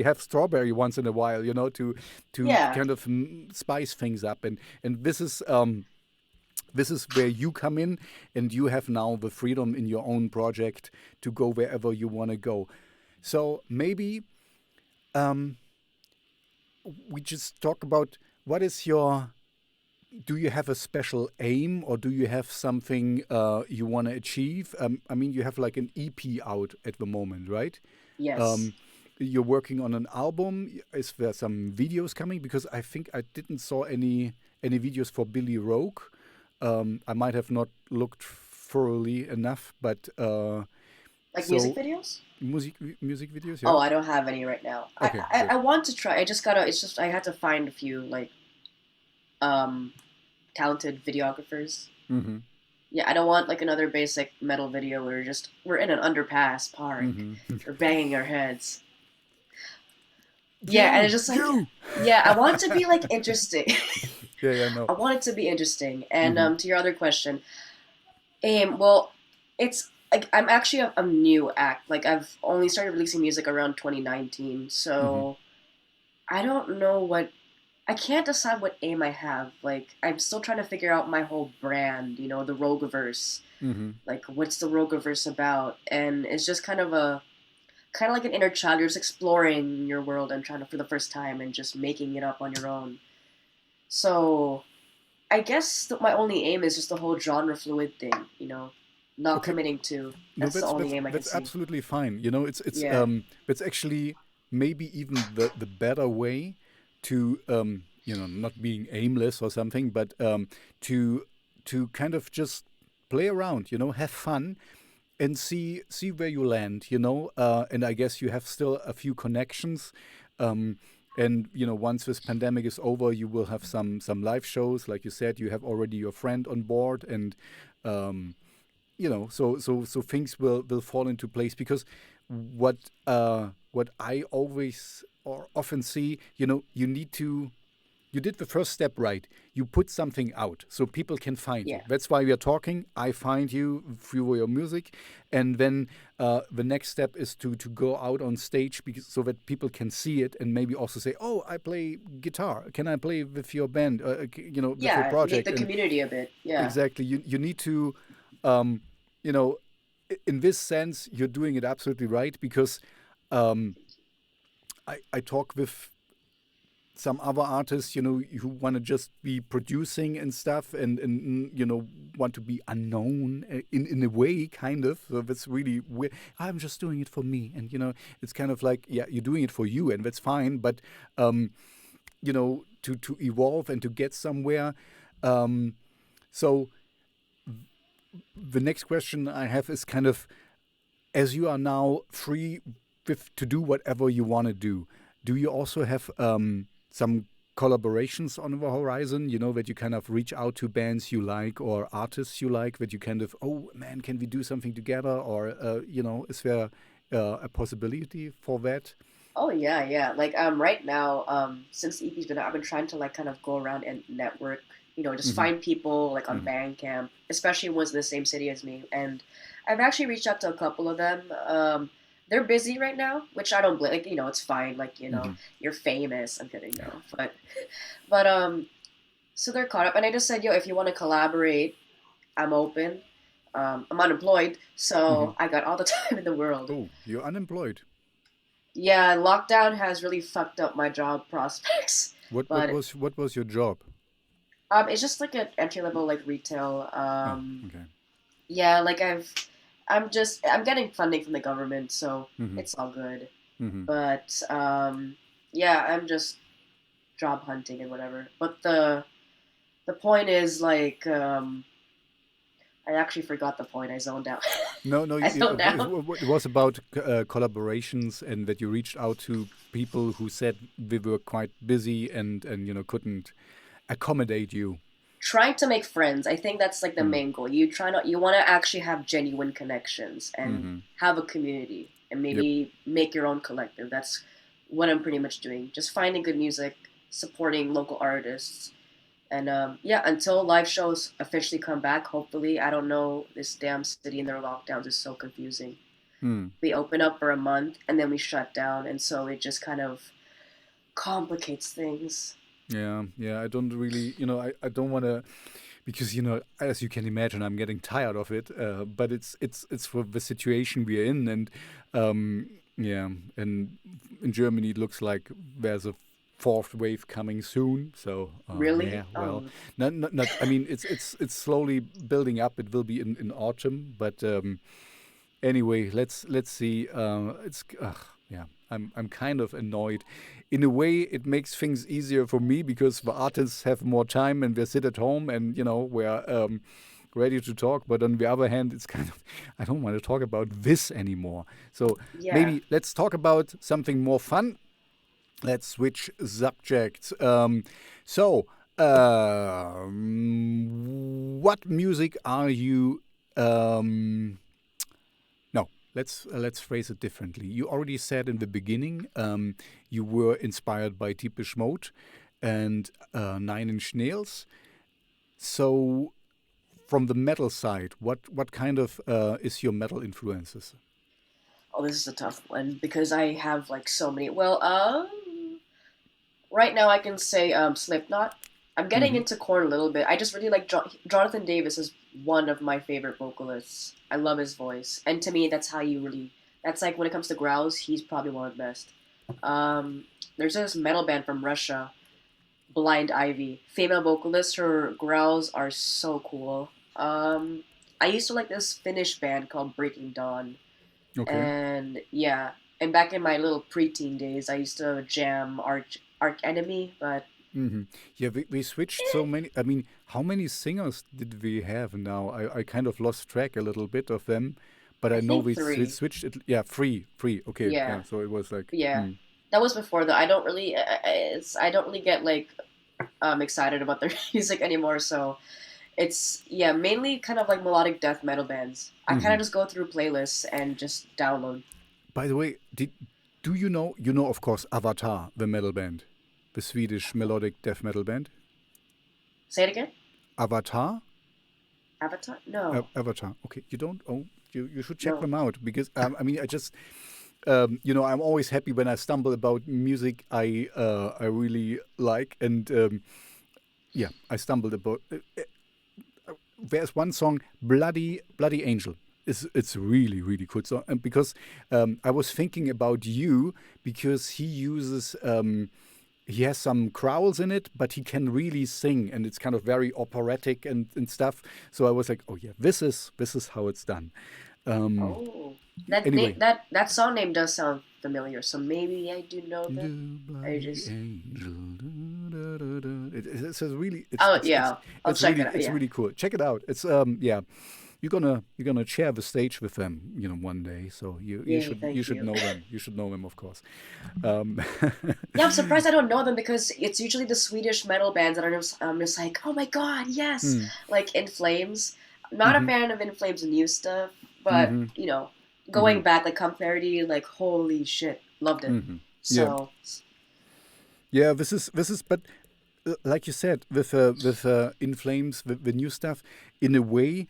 Speaker 1: have strawberry once in a while, to
Speaker 2: Yeah.
Speaker 1: kind of spice things up, and this is where you come in, and you have now the freedom in your own project to go wherever you want to go. So maybe we just talk about what is your do you have a special aim, or do you have something you want to achieve? I mean, you have like an EP out at the moment, right?
Speaker 2: Yes.
Speaker 1: Um, you're working on an album. Is there some videos coming? Because I think I didn't saw any videos for Billy Rogue. I might have not looked thoroughly enough, but
Speaker 2: Like music
Speaker 1: so
Speaker 2: videos?
Speaker 1: music videos, yeah.
Speaker 2: Oh, I don't have any right now. I,
Speaker 1: Okay,
Speaker 2: I
Speaker 1: good.
Speaker 2: I want to try. I just gotta. It's just I had to find a few like um talented videographers.
Speaker 1: Mm-hmm.
Speaker 2: Yeah, I don't want like another basic metal video where we're in an underpass park,
Speaker 1: Mm-hmm.
Speaker 2: or banging our heads. Yeah, and it's
Speaker 1: you,
Speaker 2: just like
Speaker 1: you.
Speaker 2: yeah, I want it to be like interesting.
Speaker 1: Yeah, yeah, no.
Speaker 2: I want it to be interesting. And
Speaker 1: Mm-hmm.
Speaker 2: to your other question, well, it's like I'm actually a new act. Like I've only started releasing music around 2019,
Speaker 1: Mm-hmm.
Speaker 2: so I don't know what I can't decide what aim I have. Like I'm still trying to figure out my whole brand. You know, the Rogueverse.
Speaker 1: Mm-hmm.
Speaker 2: Like what's the Rogueverse about? And it's just kind of like an inner child. You're just exploring your world and trying to for the first time and just making it up on your own. So I guess my only aim is just the whole genre fluid thing, not
Speaker 1: Okay.
Speaker 2: committing to.
Speaker 1: No,
Speaker 2: That's the
Speaker 1: that's
Speaker 2: only
Speaker 1: that's
Speaker 2: aim I can
Speaker 1: that's
Speaker 2: see.
Speaker 1: absolutely fine. You know,
Speaker 2: Yeah,
Speaker 1: that's actually maybe even the better way to not being aimless or something, but to kind of just play around. You know, have fun and see where you land. You know, and I guess you have still a few connections. Um, and once this pandemic is over, you will have some live shows, like you said. You have already your friend on board, and um, so things will fall into place because what what I always or often see, you did the first step right. You put something out so people can find you.
Speaker 2: yeah,
Speaker 1: That's why we are talking. I find you through your music, and then the next step is to go out on stage so that people can see it and maybe also say, "Oh, I play guitar. Can I play with your band? With your
Speaker 2: yeah. Make
Speaker 1: project?"
Speaker 2: the
Speaker 1: And
Speaker 2: community a bit. Yeah.
Speaker 1: exactly, you need to, um, you know, in this sense, you're doing it absolutely right because um, I talk with some other artists, who want to just be producing and stuff, and want to be unknown in a way, kind of. So that's really weird. I'm just doing it for me, and it's kind of like, yeah, you're doing it for you, and that's fine. But to evolve and to get somewhere. Um, so the next question I have is kind of, as you are now free to do whatever you want to do you also have some collaborations on the horizon? That you kind of reach out to bands you like or artists you like, that you kind of, oh man, can we do something together? Or, is there a possibility for that?
Speaker 2: Oh yeah, yeah. Like right now, since the EP's been out, I've been trying to like kind of go around and network. Just
Speaker 1: Hmm.
Speaker 2: find people like on
Speaker 1: Hmm.
Speaker 2: Bandcamp, especially ones in the same city as me. And I've actually reached out to a couple of them. They're busy right now, which I don't blame. Like it's fine. Like
Speaker 1: Hmm.
Speaker 2: you're famous. I'm kidding, no. But so they're caught up, and I just said, yo, if you want to collaborate, I'm open. I'm unemployed,
Speaker 1: Hmm.
Speaker 2: so I got all the time in the world.
Speaker 1: Oh, you're unemployed.
Speaker 2: Yeah, lockdown has really fucked up my job prospects.
Speaker 1: What what
Speaker 2: But
Speaker 1: was what was your job?
Speaker 2: it's just like an entry level like retail.
Speaker 1: Oh, okay.
Speaker 2: Yeah, like I'm getting funding from the government, so
Speaker 1: Hmm.
Speaker 2: it's all good.
Speaker 1: Hmm.
Speaker 2: But yeah, I'm just job hunting and whatever. But the point is like I actually forgot the point. I zoned out.
Speaker 1: No, no,
Speaker 2: I zoned out.
Speaker 1: it was about collaborations, and that you reached out to people who said they were quite busy and couldn't accommodate you.
Speaker 2: Trying to make friends. I think that's like the
Speaker 1: Mm.
Speaker 2: main goal. You want to actually have genuine connections and
Speaker 1: Mm-hmm.
Speaker 2: have a community and
Speaker 1: Yep.
Speaker 2: maybe make your own collective. That's what I'm pretty much doing. Just finding good music, supporting local artists, and yeah, until live shows officially come back. Hopefully, I don't know. This damn city and their lockdowns is so confusing.
Speaker 1: Mm.
Speaker 2: We open up for a month and then we shut down, and so it just kind of complicates things.
Speaker 1: Yeah, yeah. I don't really, I don't want to, because as you can imagine, I'm getting tired of it. But it's for the situation we're in, and yeah, and in Germany it looks like there's a fourth wave coming soon. So yeah,
Speaker 2: Really?
Speaker 1: well,
Speaker 2: Oh,
Speaker 1: not. I mean, it's slowly building up. It will be in autumn, but anyway, let's see. It's yeah. I'm kind of annoyed. In a way, it makes things easier for me because the artists have more time and they sit at home and we're ready to talk. But on the other hand, it's kind of, I don't want to talk about this anymore. So
Speaker 2: yeah.
Speaker 1: maybe let's talk about something more fun. Let's switch subjects. So, what music are you? No, let's phrase it differently. You already said in the beginning you were inspired by Deepish Mode, and Nine Inch Nails. So, from the metal side, what kind of is your metal influences?
Speaker 2: Oh, this is a tough one because I have like so many. Well, right now I can say Slipknot. I'm getting
Speaker 1: Hmm.
Speaker 2: into Korn a little bit. I just really like Jonathan Davis is one of my favorite vocalists. I love his voice, and to me, that's how you really. That's like when it comes to growls, he's probably one of the best. Um, there's this metal band from Russia, Blind Ivy. Female vocalist, her growls are so cool. I used to like this Finnish band called Breaking Dawn,
Speaker 1: Okay.
Speaker 2: and yeah, and back in my little preteen days, I used to jam Arch Enemy, but
Speaker 1: Hmm. Yeah, we switched so many. I mean, how many singers did we have now? I kind of lost track a little bit of them, but
Speaker 2: I
Speaker 1: I know
Speaker 2: think
Speaker 1: we
Speaker 2: three.
Speaker 1: switched it. Yeah, free. Okay,
Speaker 2: Yeah,
Speaker 1: yeah. So it was like,
Speaker 2: yeah, that was before though. I don't really get like excited about their music anymore. So it's yeah, mainly kind of like melodic death metal bands. I kind of
Speaker 1: hmm.
Speaker 2: just go through playlists and just download.
Speaker 1: By the way, did do you know? You know, of course, Avatar, the metal band, the Swedish melodic death metal band.
Speaker 2: Say it again.
Speaker 1: Avatar,
Speaker 2: Avatar? No,
Speaker 1: Avatar. Okay, you don't. Oh, you should check
Speaker 2: no.
Speaker 1: them out because I mean, I just I'm always happy when I stumble about music I really like, and yeah, I stumbled about. There's one song, Bloody Angel. It's really really good song, and because I was thinking about you because he uses. He has some growls in it, but he can really sing, and it's kind of very operatic and stuff. So I was like, oh yeah, this is how it's done. Um,
Speaker 2: Oh,
Speaker 1: anyway,
Speaker 2: that song name does sound familiar. So maybe I do know them.
Speaker 1: do
Speaker 2: I
Speaker 1: bloody
Speaker 2: just
Speaker 1: angel. It's a really
Speaker 2: oh yeah, I'll check it out.
Speaker 1: it's
Speaker 2: Yeah,
Speaker 1: really cool. Check it out. It's yeah, you're gonna share the stage with them, one day. So you
Speaker 2: yay,
Speaker 1: should you
Speaker 2: thank
Speaker 1: should
Speaker 2: you.
Speaker 1: know them. You should know them, of course. Um,
Speaker 2: Yeah, I'm surprised I don't know them because it's usually the Swedish metal bands that I'm just like, oh my god, yes,
Speaker 1: mm,
Speaker 2: like In Flames. I'm not a
Speaker 1: hmm,
Speaker 2: fan of In Flames' new stuff, but
Speaker 1: hmm, hmm,
Speaker 2: going back like Compared, like holy shit, loved it.
Speaker 1: hmm. Yeah,
Speaker 2: So
Speaker 1: yeah. This is, but like you said, with In Flames, the new stuff, in a way,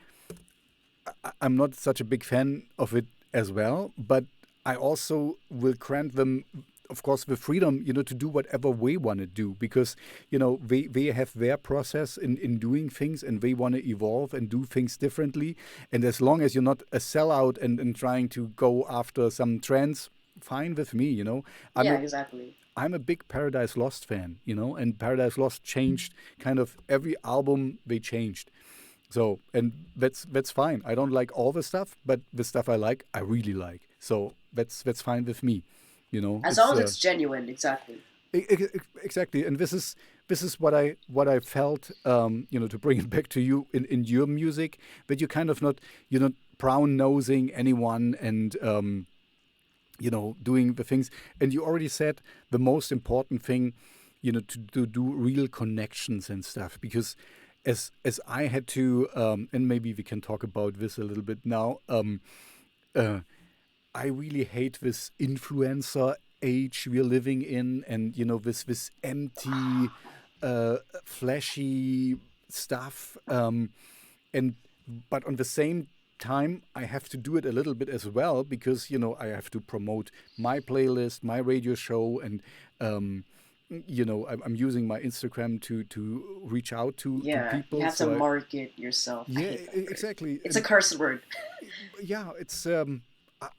Speaker 1: I'm not such a big fan of it as well, but I also will grant them, of course, the freedom, to do whatever they want to do because, they have their process in doing things and they want to evolve and do things differently. And as long as you're not a sellout and trying to go after some trends, fine with me. I'm
Speaker 2: yeah,
Speaker 1: a
Speaker 2: exactly.
Speaker 1: I'm a big Paradise Lost fan, and Paradise Lost changed kind of every album they changed. So, and that's fine. I don't like all the stuff, but the stuff I like, I really like. So that's fine with me.
Speaker 2: As long
Speaker 1: It's
Speaker 2: as it's genuine, exactly.
Speaker 1: exactly, and this is what I felt. To bring it back to you in your music, that you're kind of not brown nosing anyone and doing the things. And you already said the most important thing, to do real connections and stuff. Because as I had to, and maybe we can talk about this a little bit now. Uh, I really hate this influencer age we're living in, and this empty, flashy stuff. And but on the same time, I have to do it a little bit as well because I have to promote my playlist, my radio show, and I'm using my Instagram to reach out to
Speaker 2: Yeah, you
Speaker 1: people.
Speaker 2: have to
Speaker 1: So
Speaker 2: market yourself. I
Speaker 1: yeah,
Speaker 2: hate that word.
Speaker 1: exactly.
Speaker 2: It's a
Speaker 1: And
Speaker 2: curse word.
Speaker 1: yeah, it's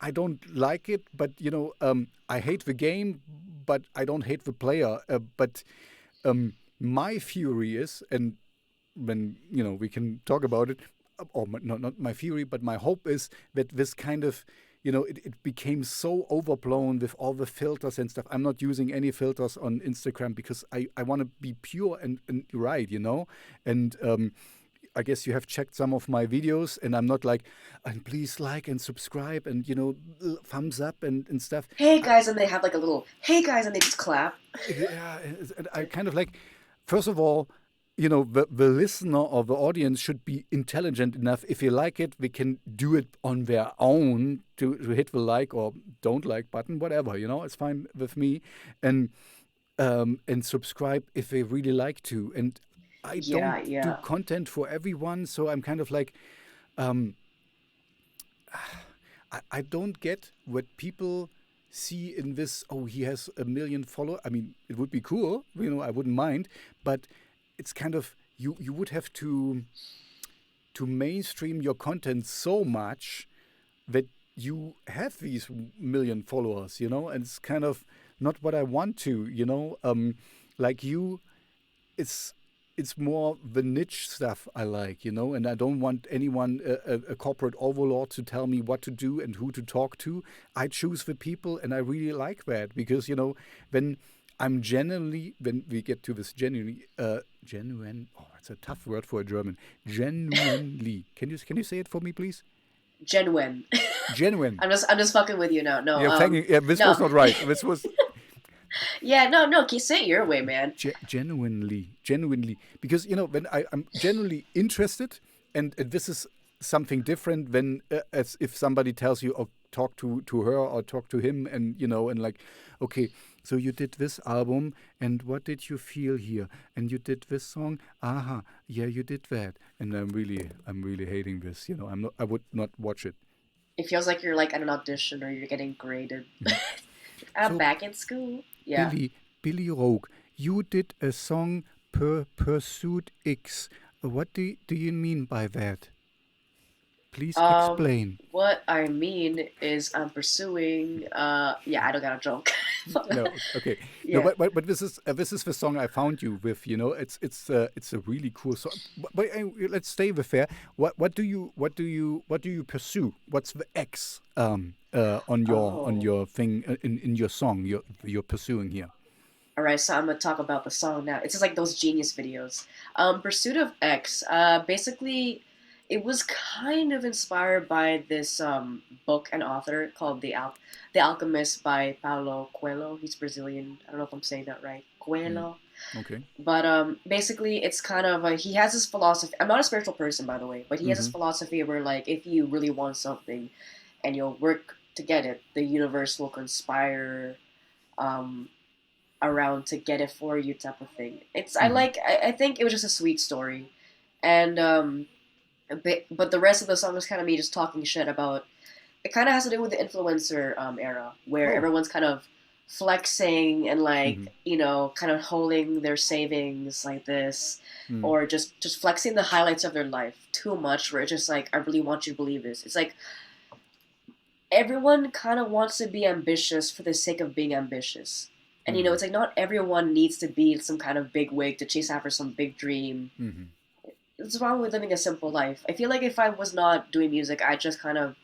Speaker 1: I don't like it, but I hate the game, but I don't hate the player. But my theory is, and when we can talk about it, or not my theory, but my hope is that this kind of it became so overblown with all the filters and stuff. I'm not using any filters on Instagram because I want to be pure and right, and I guess you have checked some of my videos, and I'm not like, and please like and subscribe and thumbs up and stuff.
Speaker 2: Hey
Speaker 1: I,
Speaker 2: guys, and they have like a little hey guys, and they just clap.
Speaker 1: yeah, and I kind of like, first of all, the listener or the audience should be intelligent enough. If you like it, they can do it on their own to hit the like or don't like button, whatever. It's fine with me, and and subscribe if they really like to. And I don't
Speaker 2: Yeah,
Speaker 1: do
Speaker 2: yeah.
Speaker 1: content for everyone, so I'm kind of like, um, I don't get what people see in this. Oh, he has a million followers. I mean, it would be cool, I wouldn't mind, but it's kind of you would have to mainstream your content so much that you have these million followers, and it's kind of not what I want to, like you, it's it's more the niche stuff I like, and I don't want anyone, a corporate overlord, to tell me what to do and who to talk to. I choose the people, and I really like that because when when we get to this genuine, oh, it's a tough word for a German, genuinely. Can you say it for me, please?
Speaker 2: Genuine.
Speaker 1: Genuine.
Speaker 2: I'm just fucking with you now. No,
Speaker 1: Yeah, thank you. Yeah, this
Speaker 2: no.
Speaker 1: was not right. This was
Speaker 2: Yeah, no. Can you say it your way, man?
Speaker 1: genuinely, because when I'm genuinely interested, and this is something different than as if somebody tells you, oh, talk to her or talk to him, and like, okay, so you did this album, and what did you feel here, and you did this song, aha, yeah, you did that, and I'm really hating this. I would not watch it.
Speaker 2: It feels like you're like at an audition or you're getting graded. I'm
Speaker 1: So
Speaker 2: back in school. Yeah.
Speaker 1: Billy, Billy Rogue, you did a song per Pursuit X. What do you mean by that? Please explain.
Speaker 2: What I mean is I'm pursuing. Yeah, I don't got a joke.
Speaker 1: No, okay, no,
Speaker 2: Yeah.
Speaker 1: but this is the song I found you with. It's a really cool song. But let's stay with there. What do you pursue? What's the X on
Speaker 2: Oh.
Speaker 1: your thing, in your song you're pursuing here?
Speaker 2: All right. So I'm gonna talk about the song now. It's just like those genius videos. Pursuit of X. Basically, it was kind of inspired by this book and author called The Alchemist by Paulo Coelho. He's Brazilian. I don't know if I'm saying that right.
Speaker 1: Mm,
Speaker 2: Coelho.
Speaker 1: okay.
Speaker 2: But basically, it's kind of he has this philosophy. I'm not a spiritual person, by the way, but he has this
Speaker 1: Mm-hmm.
Speaker 2: philosophy where like if you really want something, and you'll work to get it, the universe will conspire um, around to get it for you, type of thing. It's I
Speaker 1: Mm-hmm.
Speaker 2: like I think it was just a sweet story, and but the rest of the song is kind of me just talking shit about. It kind of has to do with the influencer era, where
Speaker 1: Oh.
Speaker 2: everyone's kind of flexing and
Speaker 1: Mm-hmm.
Speaker 2: like kind of holding their savings like this,
Speaker 1: Mm.
Speaker 2: or just flexing the highlights of their life too much. Where it's just like I really want you to believe this. It's like everyone kind of wants to be ambitious for the sake of being ambitious. And
Speaker 1: Mm-hmm.
Speaker 2: it's like not everyone needs to be some kind of big wig to chase after some big dream.
Speaker 1: Mm-hmm.
Speaker 2: What's wrong with living a simple life? I feel like if I was not doing music, I'd just kind of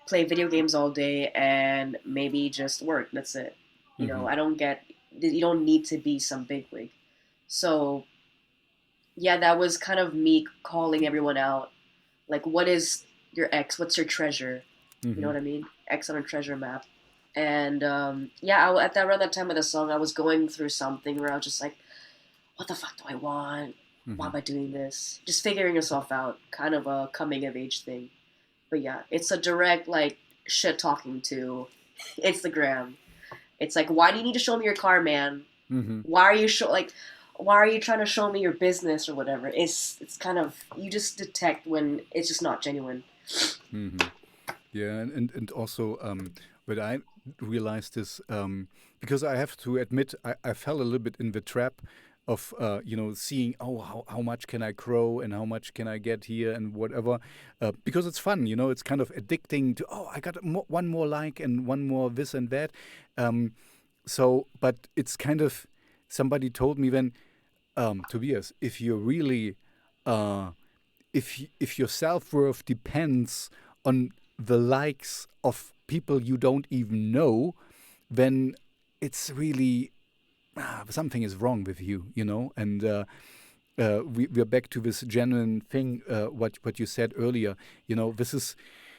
Speaker 2: play video games all day and maybe just work. That's it.
Speaker 1: Mm-hmm.
Speaker 2: I don't get. You don't need to be some bigwig. So yeah, that was kind of me calling everyone out. Like, what is your X? What's your treasure? You know
Speaker 1: Mm-hmm.
Speaker 2: what I mean? X on a treasure map. And yeah, at that around that time of the song, I was going through something where I was just like, what the fuck do I want? Why
Speaker 1: Mm-hmm.
Speaker 2: am I doing this? Just figuring yourself out, kind of a coming of age thing. But yeah, it's a direct like shit talking to Instagram. It's like, why do you need to show me your car, man?
Speaker 1: Mm-hmm.
Speaker 2: Why are you why are you trying to show me your business or whatever? It's kind of you just detect when it's just not genuine.
Speaker 1: Mm-hmm. Yeah, and also, but I realized this, because I have to admit, I fell a little bit in the trap of seeing, oh, how much can I grow and how much can I get here and whatever, because it's fun, it's kind of addicting to, oh, I got one more like and one more this and that. um, so but it's kind of, somebody told me then, Tobias, if you're really, uh, if your self-worth depends on the likes of people you don't even know, then it's really, something is wrong with you, and we're back to this genuine thing, what you said earlier. This is,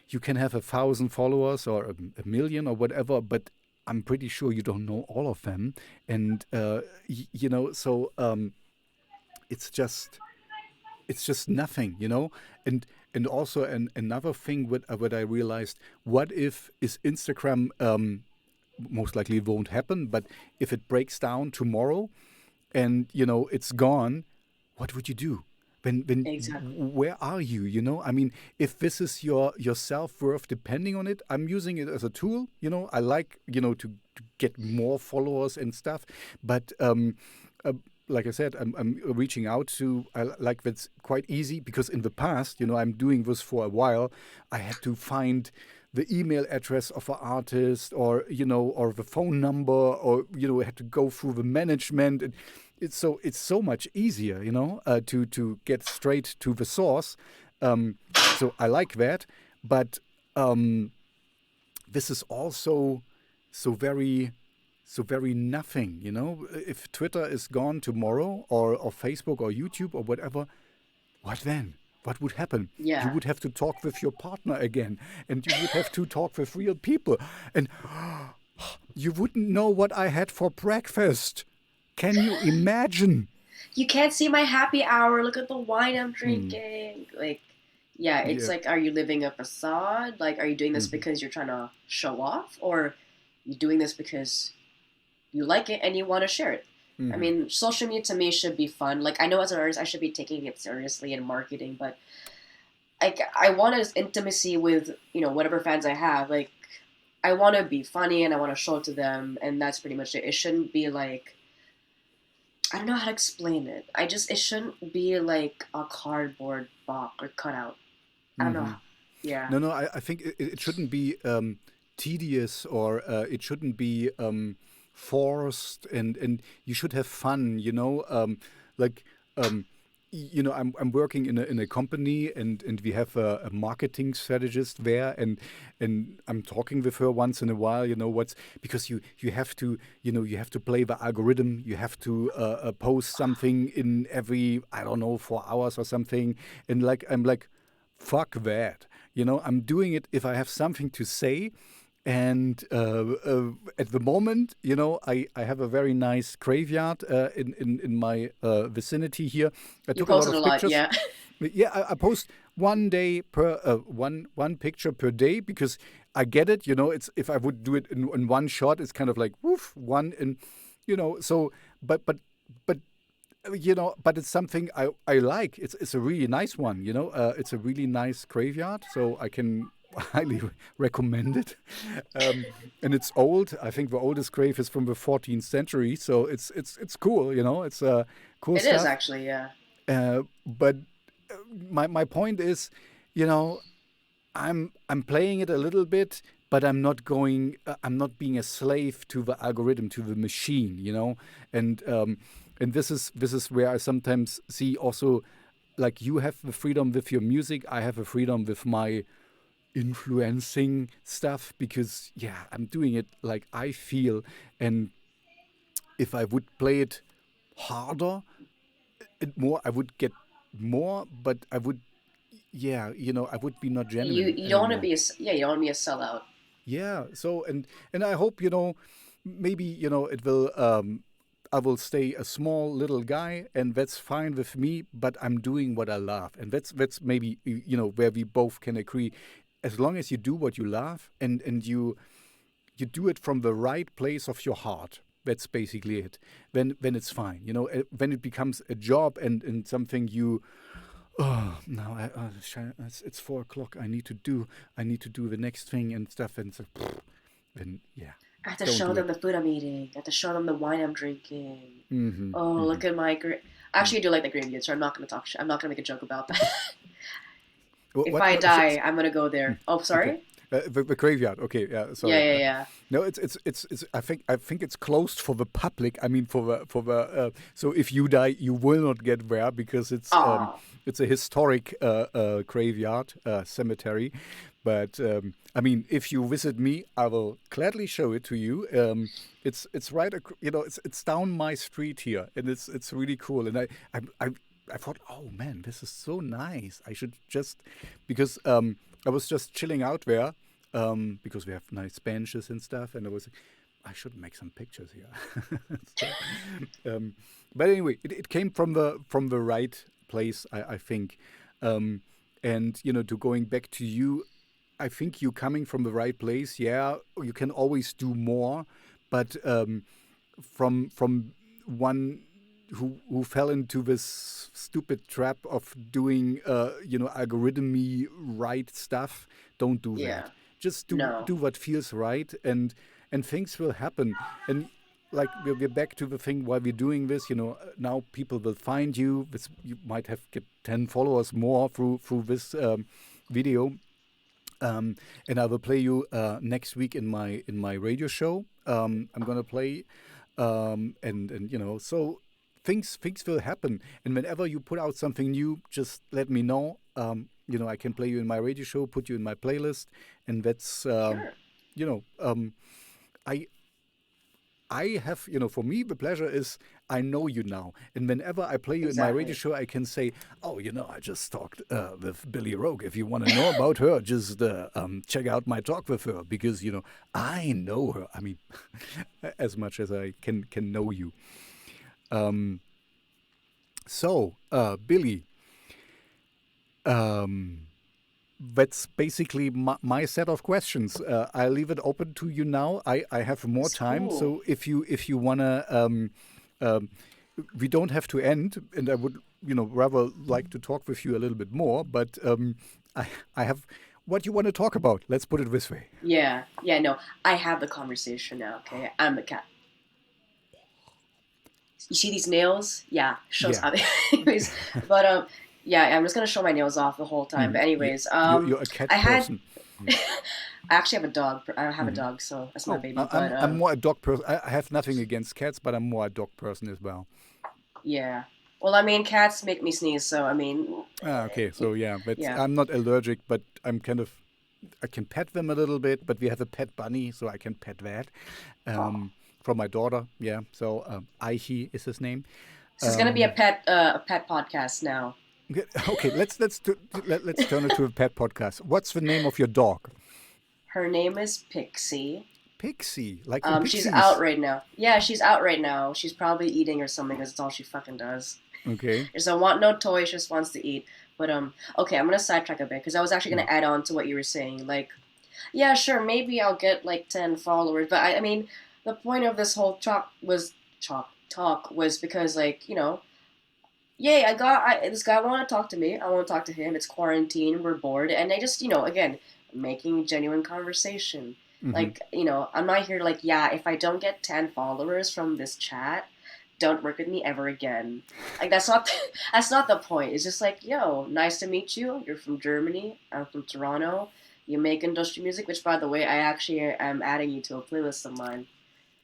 Speaker 1: you can have 1,000 followers or a million or whatever, but I'm pretty sure you don't know all of them. And so, it's just nothing, and also, another thing what I realized, what if is Instagram, most likely it won't happen, but if it breaks down tomorrow and it's gone, what would you do? When
Speaker 2: Exactly.
Speaker 1: Where are you? I mean, if this is your self-worth depending on it, I'm using it as a tool. I like to get more followers and stuff, but uh, like I said, I'm reaching out to, I like that's quite easy, because in the past, I'm doing this for a while. I had to find the email address of an artist, or the phone number, or I had to go through the management. And it's so much easier, to get straight to the source. So I like that, but this is also so very nothing. If Twitter is gone tomorrow, or Facebook or YouTube or whatever, what then? What would happen? You
Speaker 2: Yeah.
Speaker 1: would have to talk with your partner again, and you would have to talk with real people, and you wouldn't know what I had for breakfast. Can you imagine?
Speaker 2: You can't see my happy hour. Look at the wine I'm
Speaker 1: Mm,
Speaker 2: drinking. Like, yeah, it's
Speaker 1: yeah.
Speaker 2: like, are you living a facade? Like, are you doing this
Speaker 1: Hmm.
Speaker 2: because you're trying to show off? Or you doing this because you like it and you want to share it? I
Speaker 1: Hmm.
Speaker 2: mean, social media to me should be fun. Like, I know as an artist, I should be taking it seriously in marketing, but like, I want intimacy with, whatever fans I have. Like, I want to be funny and I want to show it to them, and that's pretty much it. It shouldn't be like, I don't know how to explain it. It shouldn't be like a cardboard box or cutout. I don't know.
Speaker 1: Hmm.
Speaker 2: Yeah.
Speaker 1: No, no. I think it shouldn't be tedious, or it shouldn't be forced, and you should have fun. Like um, I'm working in a company, and we have a marketing strategist there, and I'm talking with her once in a while. What's because you have to you have to play the algorithm. You have to post something in every, I don't know, 4 hours or something, and like I'm like, fuck that. I'm doing it if I have something to say. And at the moment, I have a very nice graveyard in my vicinity here. I
Speaker 2: You
Speaker 1: took a lot
Speaker 2: posted a
Speaker 1: of
Speaker 2: lot,
Speaker 1: pictures.
Speaker 2: yeah.
Speaker 1: Yeah, I post one picture per day, because I get it. It's, if I would do it in one shot, it's kind of like woof one, and so, but but it's something I like. It's a really nice one. It's a really nice graveyard, so I can highly recommend it. Um, and it's old. I think the oldest grave is from the 14th century, so it's cool. It's cool
Speaker 2: It is
Speaker 1: stuff.
Speaker 2: actually, yeah.
Speaker 1: But my point is, you know, I'm playing it a little bit, but I'm not going. I'm not being a slave to the algorithm, to the machine. And and this is where I sometimes see also, like, you have the freedom with your music, I have a freedom with my influencing stuff, because yeah, I'm doing it like I feel. And if I would play it harder and more, I would get more, but I would, yeah, I would be not
Speaker 2: You
Speaker 1: genuine
Speaker 2: you don't want to
Speaker 1: anymore.
Speaker 2: be yeah, you don't want to be a sellout.
Speaker 1: Yeah. So, and I hope, maybe, it will, I will stay a small little guy, and that's fine with me, but I'm doing what I love. And that's maybe, where we both can agree. As long as you do what you love, and you do it from the right place of your heart, that's basically it. Then it's fine. When it becomes a job, and something you, oh, now it's 4 o'clock. I need to do the next thing and stuff, and so, then yeah,
Speaker 2: I have to
Speaker 1: don't
Speaker 2: show
Speaker 1: do
Speaker 2: them
Speaker 1: it.
Speaker 2: the food I'm eating. I have to show them the wine I'm drinking.
Speaker 1: Mm-hmm.
Speaker 2: Oh,
Speaker 1: Mm-hmm.
Speaker 2: look at my I actually do like the graveyard, so I'm not gonna talk shit. I'm not gonna make a joke about that. If I die, I'm gonna go there. Oh,
Speaker 1: Okay.
Speaker 2: sorry?
Speaker 1: The graveyard. Okay. Yeah.
Speaker 2: Yeah,
Speaker 1: Sorry.
Speaker 2: yeah, yeah.
Speaker 1: No, it's. I think it's closed for the public. I mean, for the. So if you die, you will not get there, because
Speaker 2: Aw.
Speaker 1: it's a historic graveyard, cemetery. But I mean, if you visit me, I will gladly show it to you. It's right. It's down my street here, and it's really cool. And I thought, oh man, this is so nice. I should just, because I was just chilling out there, because we have nice benches and stuff, and I should make some pictures here. So, um, but anyway, it came from the right place, I think. Um, and to going back to you, I think you coming from the right place. Yeah, you can always do more, but from one who fell into this stupid trap of doing algorithmy right stuff, don't do
Speaker 2: Yeah.
Speaker 1: that. Just
Speaker 2: No.
Speaker 1: do what feels right, and things will happen. And like we're back to the thing why we're doing this. Now people will find you. You might have get 10 followers more through this video, um, and I will play you next week in my radio show. I'm gonna play, and so things will happen. And whenever you put out something new, just let me know. I can play you in my radio show, put you in my playlist, and that's
Speaker 2: Sure.
Speaker 1: you know I I have, for me, the pleasure is I know you now. And whenever I play you in my radio
Speaker 2: Exactly.
Speaker 1: show, I can say, oh, I just talked with Billie Rogue. If you want to know about her, just check out my talk with her because, I know her. I mean, as much as I can know you. Um, Billy, um, that's basically my set of questions. I'll leave it open to you now. I have more
Speaker 2: It's
Speaker 1: time,
Speaker 2: cool.
Speaker 1: so if you wanna, um, we don't have to end. And I would rather like to talk with you a little bit more. But I I have what you want to talk about. Let's put it this way.
Speaker 2: Yeah. Yeah. No, I have the conversation now. Okay, I'm the cat. You see these nails? Yeah, shows
Speaker 1: Yeah.
Speaker 2: how. Anyways, but yeah, I'm just gonna show my nails off the whole time.
Speaker 1: Hmm.
Speaker 2: But anyways,
Speaker 1: You're a cat
Speaker 2: I had.
Speaker 1: person.
Speaker 2: I actually have a dog. I have a
Speaker 1: Hmm.
Speaker 2: dog, so that's my
Speaker 1: Oh,
Speaker 2: baby. But
Speaker 1: I'm more a dog person. I have nothing against cats, but I'm more a dog person as well.
Speaker 2: yeah. Well, I mean, cats make me sneeze, so I mean,
Speaker 1: Okay, so yeah, but
Speaker 2: yeah.
Speaker 1: I'm not allergic, but I'm kind of I can pet them a little bit, but we have a pet bunny, so I can pet that
Speaker 2: Oh,
Speaker 1: from my daughter. Yeah, so Aihi is his name.
Speaker 2: this is gonna be
Speaker 1: Um,
Speaker 2: a pet podcast now.
Speaker 1: okay, let's turn it to a pet podcast. What's the name of your dog?
Speaker 2: Her name is Pixie.
Speaker 1: Pixie, like from
Speaker 2: She's out
Speaker 1: Pixies.
Speaker 2: right now. Yeah, she's out right now. She's probably eating or something because it's all she fucking does.
Speaker 1: Okay.
Speaker 2: She doesn't want no toy. She just wants to eat. But okay, I'm gonna sidetrack a bit because I was actually
Speaker 1: Mm.
Speaker 2: gonna add on to what you were saying. Like, yeah, sure, maybe I'll get like 10 followers, but I mean, the point of this whole talk was because like yay, this guy wanted to talk to me. I want to talk to him. It's quarantine. We're bored, and I just again making genuine conversation.
Speaker 1: Mm-hmm.
Speaker 2: Like I'm not here to like yeah. If I don't get 10 followers from this chat, don't work with me ever again. Like that's not that's not the point. It's just like yo, nice to meet you. You're from Germany. I'm from Toronto. You make industrial music, which by the way, I actually am adding you to a playlist of mine.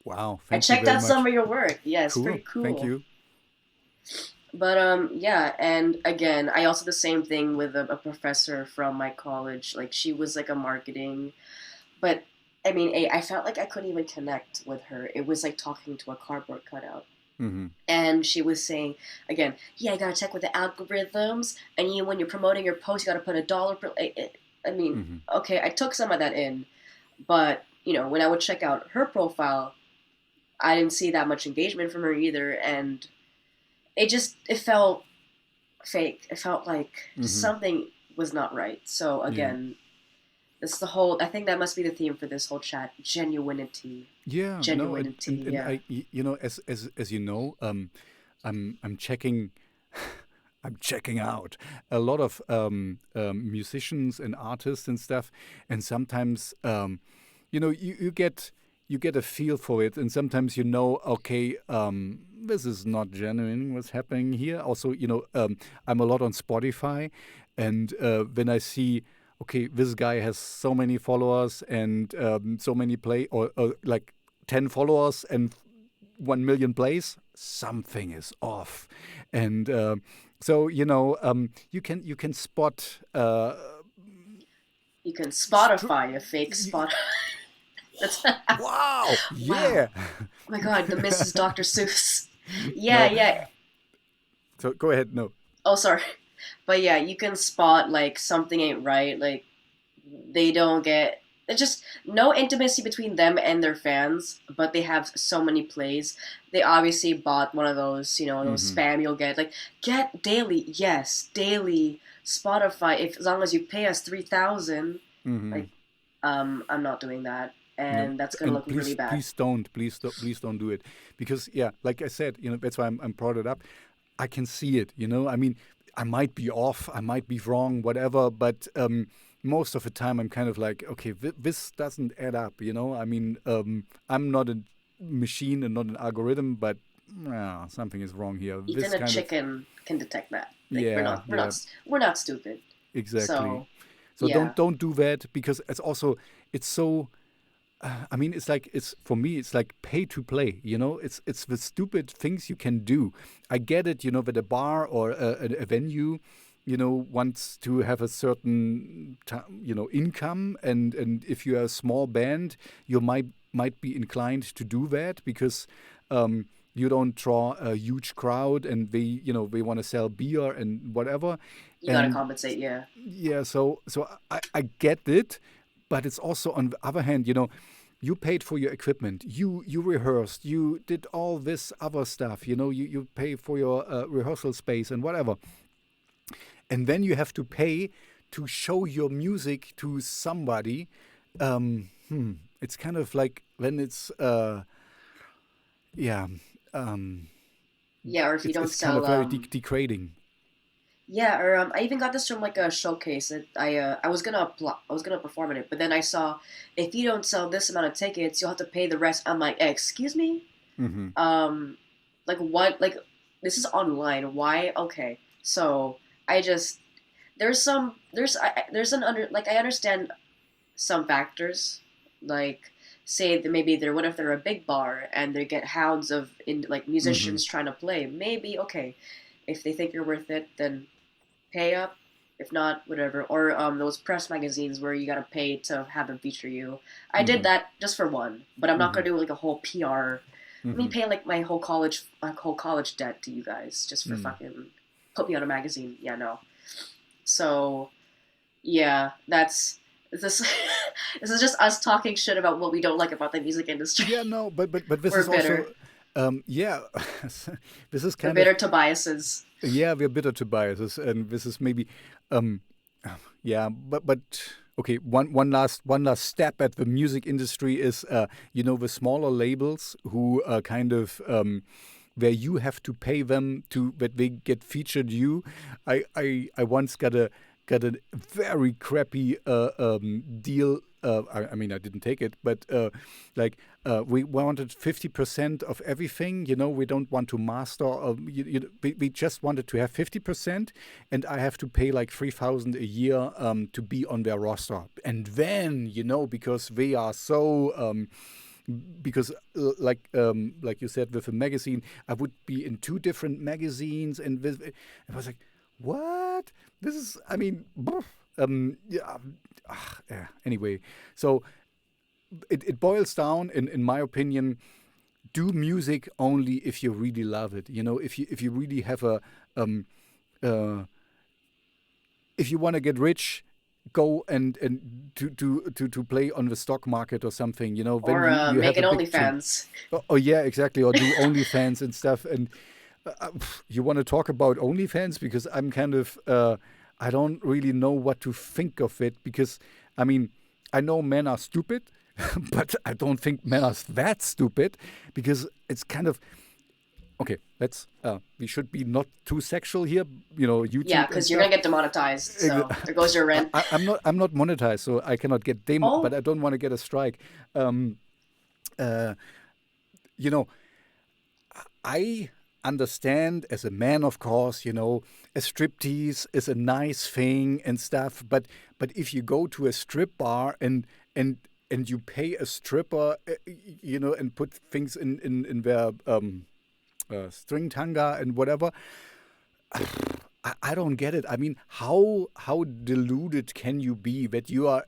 Speaker 1: Wow,
Speaker 2: I
Speaker 1: thank you
Speaker 2: checked
Speaker 1: very
Speaker 2: out some
Speaker 1: much.
Speaker 2: of your work. Yeah, it's
Speaker 1: Cool,
Speaker 2: pretty
Speaker 1: thank
Speaker 2: cool.
Speaker 1: you.
Speaker 2: But yeah, and again, I also the same thing with a professor from my college. Like she was like a marketing, but I mean, I felt like I couldn't even connect with her. It was like talking to a cardboard cutout.
Speaker 1: Mm-hmm.
Speaker 2: And she was saying again, yeah, you gotta check with the algorithms, and when you're promoting your post, you gotta put $1 per. I mean,
Speaker 1: Mm-hmm.
Speaker 2: okay, I took some of that in, but when I would check out her profile, I didn't see that much engagement from her either, and it felt fake. It felt like just
Speaker 1: Mm-hmm.
Speaker 2: something was not right. So
Speaker 1: Yeah.
Speaker 2: again, this the whole. I think that must be the theme for this whole chat: genuinity,
Speaker 1: Yeah, no,
Speaker 2: genuinity.
Speaker 1: and
Speaker 2: Yeah.
Speaker 1: as you know, I'm checking, I'm checking out a lot of musicians and artists and stuff, and sometimes you get a feel for it, and sometimes okay, this is not genuine. What's happening here? Also, I'm a lot on Spotify, and when I see okay, this guy has so many followers and so many play or like 10 followers and 1 million plays, something is off. And so, you can spot.
Speaker 2: You can
Speaker 1: Str-
Speaker 2: Spotify a fake
Speaker 1: y-
Speaker 2: spot. That's
Speaker 1: wow,
Speaker 2: wow.
Speaker 1: yeah.
Speaker 2: Oh my god, the Mrs. Dr. Seuss. Yeah,
Speaker 1: No,
Speaker 2: yeah.
Speaker 1: so go ahead. No.
Speaker 2: Oh, sorry. But yeah, you can spot like something ain't right. Like they don't get. It's just no intimacy between them and their fans, but they have so many plays. They obviously bought one of those, those
Speaker 1: Mm-hmm.
Speaker 2: spam you'll get. Like get daily, yes, daily Spotify. If as long as you pay us 3,000.
Speaker 1: Hmm.
Speaker 2: Like, I'm not doing that,
Speaker 1: No,
Speaker 2: and that's gonna
Speaker 1: and
Speaker 2: look really
Speaker 1: please,
Speaker 2: bad.
Speaker 1: please don't do it, because yeah, like I said, that's why I'm brought it up. I can see it. I mean, I might be off, I might be wrong, whatever, but most of the time I'm kind of like, okay, this doesn't add up. I mean, I'm not a machine and not an algorithm, but something is wrong here.
Speaker 2: Even
Speaker 1: This
Speaker 2: a
Speaker 1: kind of,
Speaker 2: chicken can detect that. Like,
Speaker 1: yeah, yeah,
Speaker 2: we're not stupid.
Speaker 1: exactly.
Speaker 2: So
Speaker 1: So
Speaker 2: yeah,
Speaker 1: don't do that, because it's so. I mean, it's like, it's for me, it's like pay to play. It's the stupid things you can do. I get it. That a bar or a venue, wants to have a certain income, and if you are a small band, you might be inclined to do that, because you don't draw a huge crowd, and they want to sell beer and whatever.
Speaker 2: you gotta
Speaker 1: And
Speaker 2: compensate. Yeah,
Speaker 1: yeah, so I get it, but it's also, on the other hand, you paid for your equipment, you rehearsed, you did all this other stuff, you pay for your rehearsal space and whatever, and then you have to pay to show your music to somebody. It's kind of like, then it's yeah, um,
Speaker 2: yeah. Or if you don't
Speaker 1: it's kind of
Speaker 2: sell,
Speaker 1: very degrading.
Speaker 2: yeah. Or I even got this from like a showcase. I was gonna I was gonna perform in it, but then I saw if you don't sell this amount of tickets, you'll have to pay the rest. I'm like, excuse me.
Speaker 1: Hmm.
Speaker 2: Um, like what? Like this is online. Why? Okay. So I just there's an under like I understand some factors, like say that maybe they're what if they're a big bar and they get hounds of in like
Speaker 1: Hmm.
Speaker 2: musicians trying to play. Maybe okay, if they think you're worth it, then pay up. If not, whatever. Or those press magazines where you gotta pay to have them feature you. I did
Speaker 1: Hmm.
Speaker 2: that just for one, but I'm not
Speaker 1: Hmm.
Speaker 2: gonna do like a whole PR. Let me
Speaker 1: Hmm.
Speaker 2: pay like my whole college debt to you guys just for fucking put me on a magazine. Yeah, no. So yeah, that's this. This is just us talking shit about what we don't like about the music industry.
Speaker 1: Yeah, no, but this
Speaker 2: We're
Speaker 1: is
Speaker 2: bitter.
Speaker 1: also, yeah, this is
Speaker 2: We're
Speaker 1: kind of,
Speaker 2: bitter Tobiases.
Speaker 1: yeah, we're bitter to biases, and this is maybe, um, yeah, but okay, one last step at the music industry is, the smaller labels who kind of, where you have to pay them to that they get featured you. I once got a very crappy deal. I mean, I didn't take it, but we wanted 50% of everything. We don't want to master. We just wanted to have 50%, and I have to pay like 3,000 a year to be on their roster. And then, because they are so. Because like you said, with a magazine, I would be in two different magazines, and I was like, what? This is, I mean, yeah, yeah. Anyway, so it boils down, in my opinion, do music only if you really love it. If you really have a uh, if you want to get rich, go and to play on the stock market or something. Then
Speaker 2: Or
Speaker 1: you
Speaker 2: make
Speaker 1: have
Speaker 2: an
Speaker 1: a big chance.
Speaker 2: OnlyFans.
Speaker 1: Oh, yeah, exactly. Or do OnlyFans and stuff. And you want to talk about OnlyFans, because I'm kind of I don't really know what to think of it, because I mean, I know men are stupid, but I don't think men are that stupid, because it's kind of okay. Let's we should be not too sexual here,
Speaker 2: Yeah,
Speaker 1: YouTube and
Speaker 2: because you're gonna
Speaker 1: stuff.
Speaker 2: get demonetized. So there goes your rent.
Speaker 1: I'm not monetized, so I cannot get but
Speaker 2: Oh,
Speaker 1: I don't want to get a strike. Um, uh, you know, I understand as a man, of course, a striptease is a nice thing and stuff, but if you go to a strip bar and you pay a stripper, and put things in their string tanga and whatever, I don't get it. I mean, how deluded can you be that you are,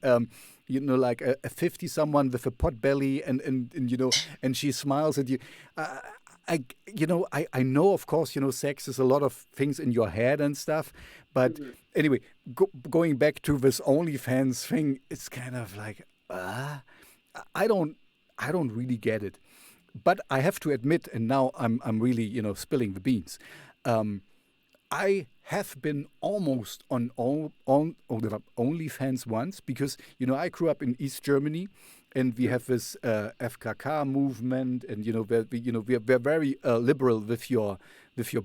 Speaker 1: like a 50 someone with a pot belly, and and she smiles at you. Uh, I know, of course, sex is a lot of things in your head and stuff, but
Speaker 2: mhm.
Speaker 1: anyway, going back to this OnlyFans thing, it's kind of like, I don't, I don't really get it. But I have to admit, and now I'm really, spilling the beans. Um, I have been almost on OnlyFans once because I grew up in East Germany, and we have this FKK movement, and we're very liberal with your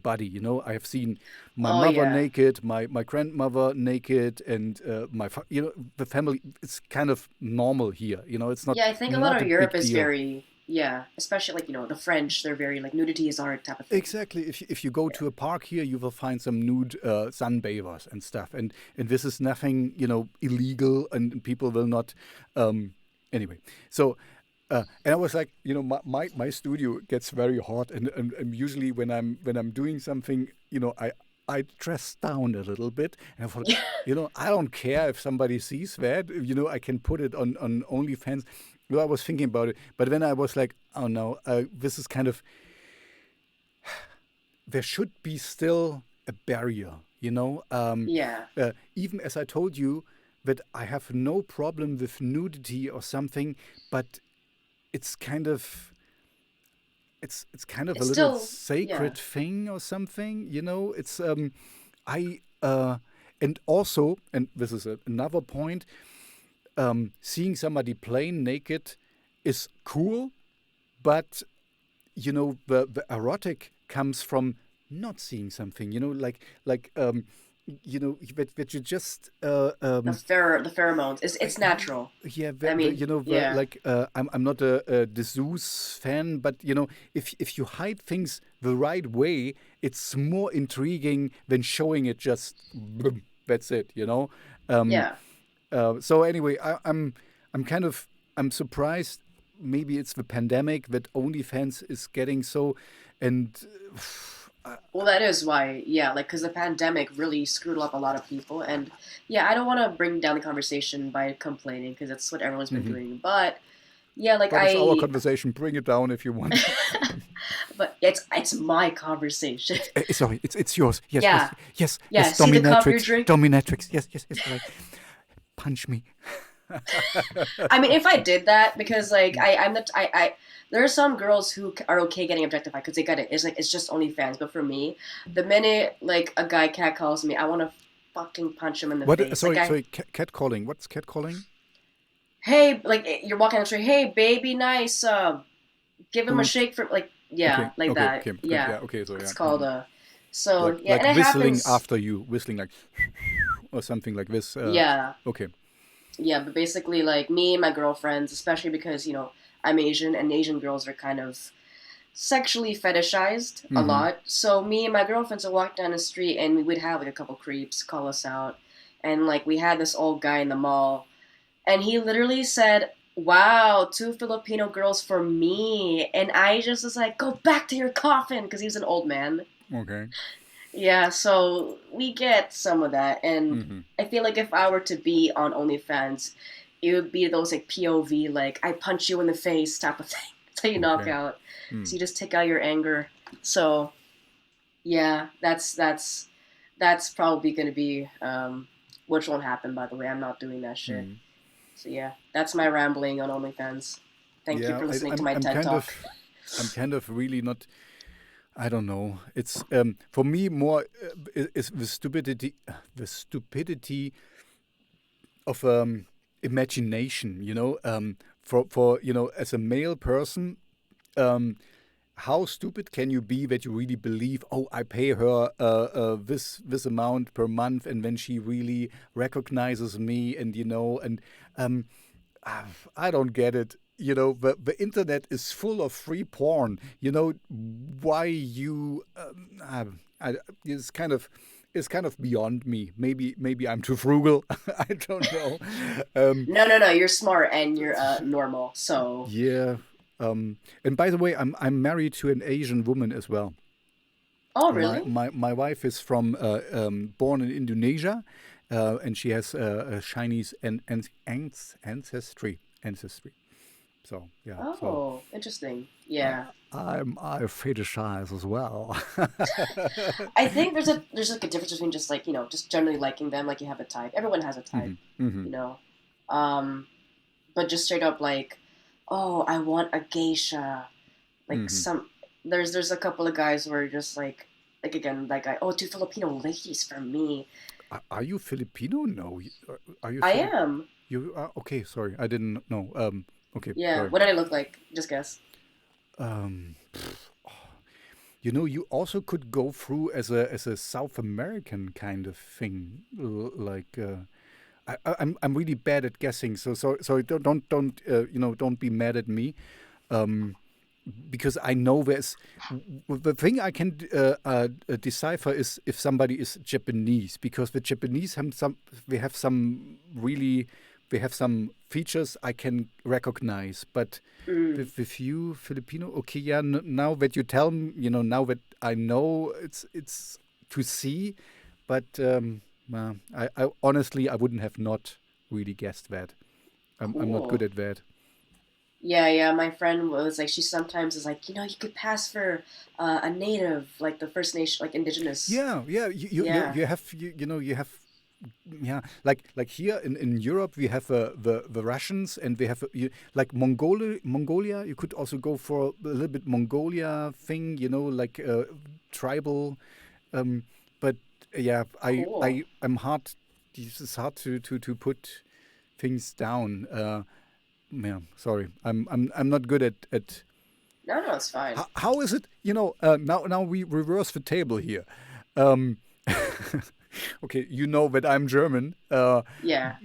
Speaker 1: body. I have seen my
Speaker 2: Oh
Speaker 1: mother
Speaker 2: yeah.
Speaker 1: naked, my grandmother naked, and the family. It's kind of normal here. It's not
Speaker 2: Yeah, I think a lot
Speaker 1: not a
Speaker 2: of Europe
Speaker 1: big
Speaker 2: is
Speaker 1: deal.
Speaker 2: very, yeah, especially like, the French, they're very like nudity is art type of thing.
Speaker 1: Exactly. If you go to a park here, you will find some nude sunbathers and stuff, and this is nothing illegal, and people will not. Anyway, so and I was like, my studio gets very hot, and usually when I'm doing something, I dress down a little bit, and I thought,
Speaker 2: Yeah.
Speaker 1: I don't care if somebody sees that. I can put it on OnlyFans. I was thinking about it, but then I was like, oh no, this is kind of there should be still a barrier,
Speaker 2: Yeah.
Speaker 1: even as I told you that I have no problem with nudity or something, but it's kind of it's kind of a
Speaker 2: It's
Speaker 1: little
Speaker 2: still, yeah.
Speaker 1: sacred thing or something, it's I and also, and this is another point, seeing somebody plain naked is cool, but the erotic comes from not seeing something, like that you just
Speaker 2: The pheromones. It's
Speaker 1: yeah,
Speaker 2: natural.
Speaker 1: yeah,
Speaker 2: I mean, yeah.
Speaker 1: like I'm not a Zeus fan, but if you hide things the right way, it's more intriguing than showing it just boom, that's it, um,
Speaker 2: Yeah.
Speaker 1: so anyway, I'm kind of I'm surprised. Maybe it's the pandemic that OnlyFans is getting so, and
Speaker 2: Well, that is why, yeah, like, because the pandemic really screwed up a lot of people. And yeah, I don't want to bring down the conversation by complaining because that's what everyone's been
Speaker 1: mhm.
Speaker 2: doing. But yeah, like,
Speaker 1: But it's our conversation. Bring it down if you want.
Speaker 2: but it's my conversation.
Speaker 1: Sorry, it's yours. Yes, yes,
Speaker 2: Yeah.
Speaker 1: yes,
Speaker 2: Yeah.
Speaker 1: yes.
Speaker 2: See the cup you're
Speaker 1: Dominatrix,
Speaker 2: drinking?
Speaker 1: dominatrix. Yes, yes, yes. Right. Punch me.
Speaker 2: I mean, if I did that, because like I'm the there are some girls who are okay getting objectified because they get it. It's like it's just OnlyFans. But for me, the minute like a guy catcalls me, I want to fucking punch him in the
Speaker 1: What?
Speaker 2: face. Like
Speaker 1: Sorry,
Speaker 2: I,
Speaker 1: sorry. Catcalling. What's catcalling?
Speaker 2: hey, like you're walking down the street, hey baby, nice. Give him a
Speaker 1: Boot.
Speaker 2: shake for like yeah,
Speaker 1: Okay,
Speaker 2: like
Speaker 1: okay,
Speaker 2: that.
Speaker 1: okay, good.
Speaker 2: Yeah,
Speaker 1: Yeah, okay. So
Speaker 2: it's
Speaker 1: yeah,
Speaker 2: called So yeah,
Speaker 1: like
Speaker 2: and it
Speaker 1: whistling
Speaker 2: happens.
Speaker 1: after you, whistling like or something like this.
Speaker 2: Yeah,
Speaker 1: Okay.
Speaker 2: yeah, but basically like me and my girlfriends, especially because I'm Asian and Asian girls are kind of sexually fetishized a
Speaker 1: Mm-hmm.
Speaker 2: lot. So me and my girlfriends would walk down the street and we would have like a couple creeps call us out. And like we had this old guy in the mall and he literally said, "Wow, two Filipino girls for me." And I just was like, "Go back to your coffin," because he was an old man.
Speaker 1: Okay.
Speaker 2: Yeah, so we get some of that. And
Speaker 1: Mm-hmm.
Speaker 2: I feel like if I were to be on OnlyFans, it would be those like POV, like I punch you in the face type of thing until you knock
Speaker 1: Okay.
Speaker 2: out. So
Speaker 1: Mm.
Speaker 2: you just take out your anger. So yeah, that's probably gonna be which won't happen by the way. I'm not doing that shit.
Speaker 1: Mm.
Speaker 2: So yeah, that's my rambling on OnlyFans. Thank you
Speaker 1: Yeah,
Speaker 2: for listening to
Speaker 1: I'm
Speaker 2: my TED Talk.
Speaker 1: I'm kind of really not. I don't know. It's for me more is the stupidity of imagination. For as a male person, um, how stupid can you be that you really believe? Oh, I pay her this amount per month, and then she really recognizes me, and um, I don't get it. The internet is full of free porn. Why you? It's kind of beyond me. Maybe I'm too frugal. I don't know. Um,
Speaker 2: No. You're smart and you're normal. So
Speaker 1: yeah. And by the way, I'm married to an Asian woman as well.
Speaker 2: oh
Speaker 1: My
Speaker 2: really?
Speaker 1: my my wife is from born in Indonesia, and she has a Chinese ancestry. So yeah, so
Speaker 2: Oh, interesting.
Speaker 1: I,
Speaker 2: Yeah.
Speaker 1: I fetishize as well.
Speaker 2: I think there's like a difference between just like, just generally liking them, like you have a type. Everyone has a type,
Speaker 1: Hmm. Hmm.
Speaker 2: you know. Um, but just straight up like, oh, I want a geisha. Like
Speaker 1: Hmm.
Speaker 2: some there's a couple of guys who are just like like again, like two Filipino ladies for me.
Speaker 1: Are you Filipino? No. Are you
Speaker 2: I
Speaker 1: Filip?
Speaker 2: am.
Speaker 1: You are okay. Sorry, I didn't know. Okay,
Speaker 2: Yeah.
Speaker 1: sorry.
Speaker 2: What did I look like? Just guess.
Speaker 1: Um, you also could go through as a South American kind of thing, like. I'm really bad at guessing, so don't be mad at me, um, because I know the thing I can decipher is if somebody is Japanese, because the Japanese have some really they have some features I can recognize, but
Speaker 2: Mm.
Speaker 1: with you Filipino, okay, yeah, now that you tell me, now that I know it's to see, but I honestly I wouldn't have not really guessed that. I'm not good
Speaker 2: Cool.
Speaker 1: at that.
Speaker 2: Yeah, yeah. My friend was like, she sometimes is like, you could pass for a native, like the First Nation, like indigenous.
Speaker 1: Yeah, yeah.
Speaker 2: Yeah.
Speaker 1: You have yeah, like here in Europe we have the Russians, and we have like Mongolia. You could also go for a little bit Mongolia thing, like tribal. Um, but yeah,
Speaker 2: Cool.
Speaker 1: I'm hard. It's hard to put things down. Yeah, sorry, I'm not good at.
Speaker 2: No, no, it's fine.
Speaker 1: How is it? Now we reverse the table here. Um, okay, you know that I'm German.
Speaker 2: Yeah.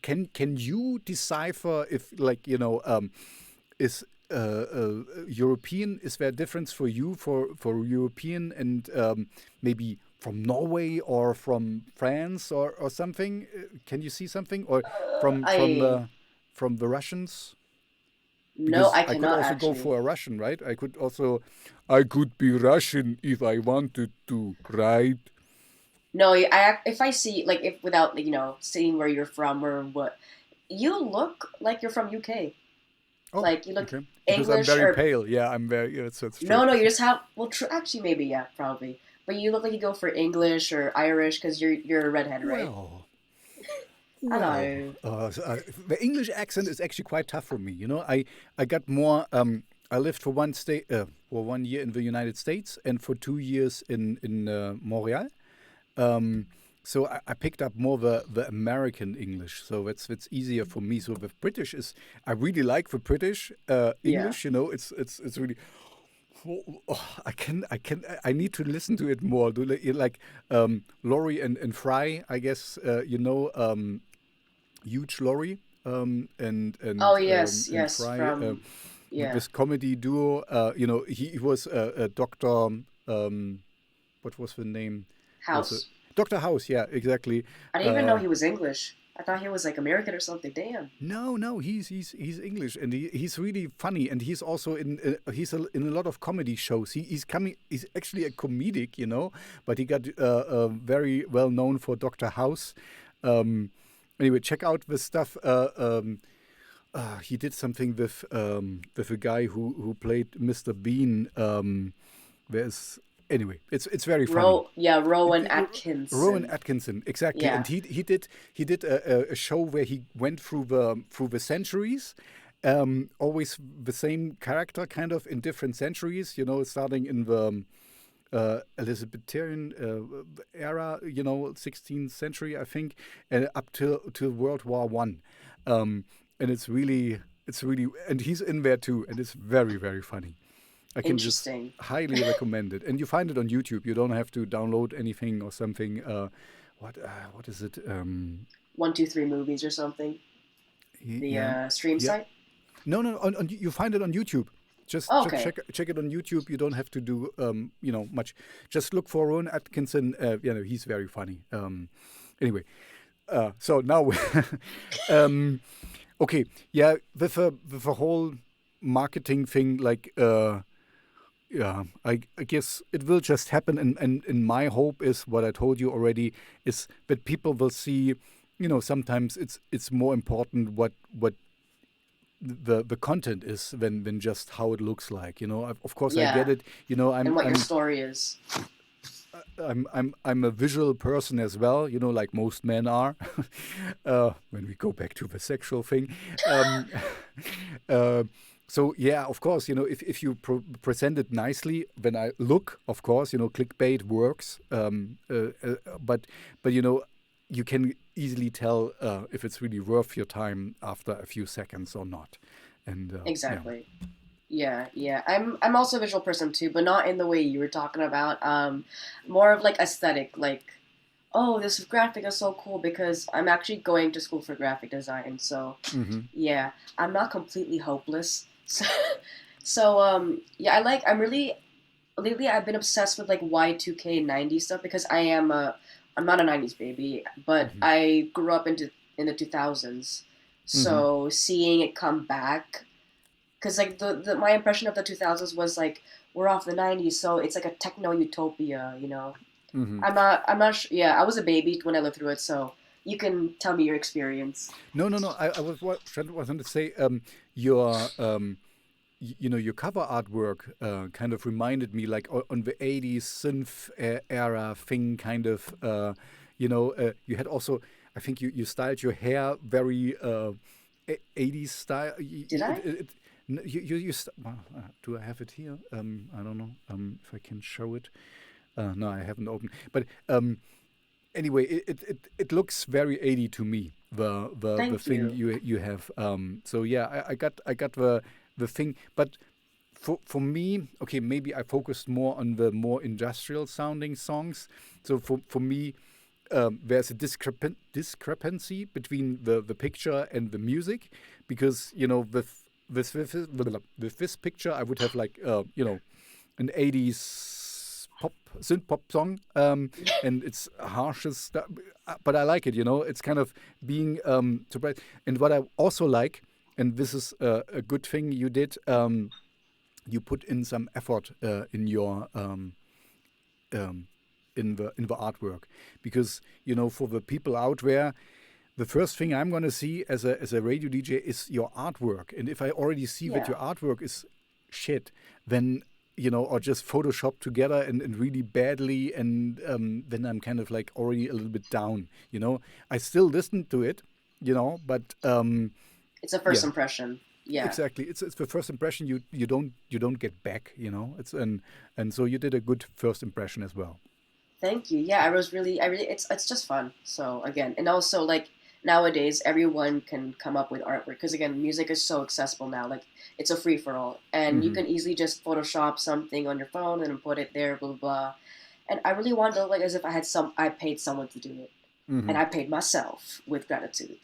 Speaker 1: Can you decipher if, like, is European, is there a difference for you for European and maybe from Norway or from France or something? Can you see something, or from from
Speaker 2: I
Speaker 1: the from the Russians?
Speaker 2: no,
Speaker 1: Because
Speaker 2: I
Speaker 1: I could
Speaker 2: cannot
Speaker 1: also go
Speaker 2: actually.
Speaker 1: for a Russian, right? I could be Russian if I wanted to, right?
Speaker 2: No, if I see like if without seeing where you're from or what, you look like you're from UK.
Speaker 1: Oh,
Speaker 2: Like you look
Speaker 1: okay. Because I'm
Speaker 2: English
Speaker 1: very
Speaker 2: or
Speaker 1: pale. Yeah, I'm very. Yeah, that's true.
Speaker 2: no, no, you just have well, true. Actually, maybe yeah, probably. But you look like you go for English or Irish because you're a redhead, right?
Speaker 1: Well,
Speaker 2: Hello.
Speaker 1: the English accent is actually quite tough for me. I got more. I lived for for 1 year in the United States and for 2 years in Montreal. Um, so I picked up more the American English, so that's easier for me. So the British is I really like the British
Speaker 2: Yeah.
Speaker 1: English. It's really I need to listen to it more. Do like Laurie and Fry, I guess huge Laurie and
Speaker 2: Oh
Speaker 1: and um,
Speaker 2: yes,
Speaker 1: and
Speaker 2: yes.
Speaker 1: Fry
Speaker 2: Yeah.
Speaker 1: this comedy duo. He was a doctor. What was the name? Was it
Speaker 2: House.
Speaker 1: Doctor House? Yeah, exactly.
Speaker 2: I didn't even know
Speaker 1: Uh,
Speaker 2: he was English. I thought he was like American or something. Damn.
Speaker 1: no, he's English, and he's really funny, and he's also in a lot of comedy shows. He's actually a comedic, but he got very well known for Doctor House. Um, anyway, check out the stuff. He did something with a guy who played Mr. Bean. There's Anyway, it's very funny.
Speaker 2: Rowan
Speaker 1: Rowan
Speaker 2: Atkinson.
Speaker 1: Atkinson, exactly, and
Speaker 2: Yeah.
Speaker 1: he did a show where he went through the centuries, always the same character, kind of in different centuries. Starting in the Elizabethan era, 16th century, I think, and up to World War I, and it's really, and he's in there too, and it's very very funny. I can just
Speaker 2: Interesting.
Speaker 1: highly recommend it, and you find it on YouTube. You don't have to download anything or something. What is it?
Speaker 2: 1, 2, 3 movies or something. The
Speaker 1: Yeah,
Speaker 2: stream
Speaker 1: yeah.
Speaker 2: site.
Speaker 1: No, no, you find it on YouTube. Just
Speaker 2: Okay.
Speaker 1: check it on YouTube. You don't have to do much. Just look for Ron Atkinson. He's very funny. Anyway, so now, um, okay, yeah, with a whole marketing thing, like yeah, I guess it will just happen, and my hope is what I told you already is that people will see, sometimes it's more important what the content is than just how it looks like. Of course I get
Speaker 2: Yeah.
Speaker 1: it.
Speaker 2: And
Speaker 1: I'm
Speaker 2: what your
Speaker 1: I'm
Speaker 2: story is.
Speaker 1: I'm a visual person as well. Like most men are. When we go back to the sexual thing, um, uh, So yeah, of course, if you present it nicely, when I look, of course, clickbait works. But you can easily tell if it's really worth your time after a few seconds or not. And yeah.
Speaker 2: Exactly. Yeah, yeah. I'm also a visual person too, but not in the way you were talking about. More of like aesthetic, like, oh, this graphic is so cool because I'm actually going to school for graphic design. So
Speaker 1: Hmm.
Speaker 2: yeah, I'm not completely hopeless. So yeah, I'm really lately I've been obsessed with like Y2K 90s stuff because I'm not a 90s baby, but
Speaker 1: Hmm.
Speaker 2: I grew up in the 2000s.
Speaker 1: Hmm.
Speaker 2: So seeing it come back, because like the my impression of the 2000s was like we're off the 90s, so it's like a techno utopia, you know.
Speaker 1: Hmm.
Speaker 2: I'm not yeah, I was a baby when I lived through it, so you can tell me your experience.
Speaker 1: No, no, no. I was going to say your your cover artwork kind of reminded me like on the 80s synth era thing kind of you had also, I think you styled your hair very 80s style.
Speaker 2: Did I?
Speaker 1: Well, do I have it here? I don't know if I can show it. No, I haven't opened. But anyway, it looks very 80 to me. The
Speaker 2: Thank
Speaker 1: thing
Speaker 2: you.
Speaker 1: you have. So yeah, I got the thing, but for me, okay, maybe I focused more on the more industrial sounding songs. So for me, there's a discrepancy between the picture and the music, because with this picture I would have like an 80s pop synth pop song, and it's harsh as stuff, but I like it. It's kind of being surprised. And what I also like, and this is a good thing you did, you put in some effort in your um, in the artwork, because for the people out there, the first thing I'm going to see as a radio DJ is your artwork. And if I already see that
Speaker 2: Yeah.
Speaker 1: your artwork is shit, then or just photoshopped together and really badly, and then I'm kind of like already a little bit down. I still listen to it, but
Speaker 2: It's a first
Speaker 1: yeah,
Speaker 2: impression. Yeah.
Speaker 1: exactly. It's the first impression you don't get back. It's and so you did a good first impression as well.
Speaker 2: Thank you. Yeah, I really, it's just fun. So again, and also like nowadays, everyone can come up with artwork because again, music is so accessible now. Like it's a free for all, and you
Speaker 1: Hmm.
Speaker 2: can easily just Photoshop something on your phone and put it there, blah blah blah. And I really want to like as if I paid someone to do it,
Speaker 1: Hmm.
Speaker 2: and I paid myself with gratitude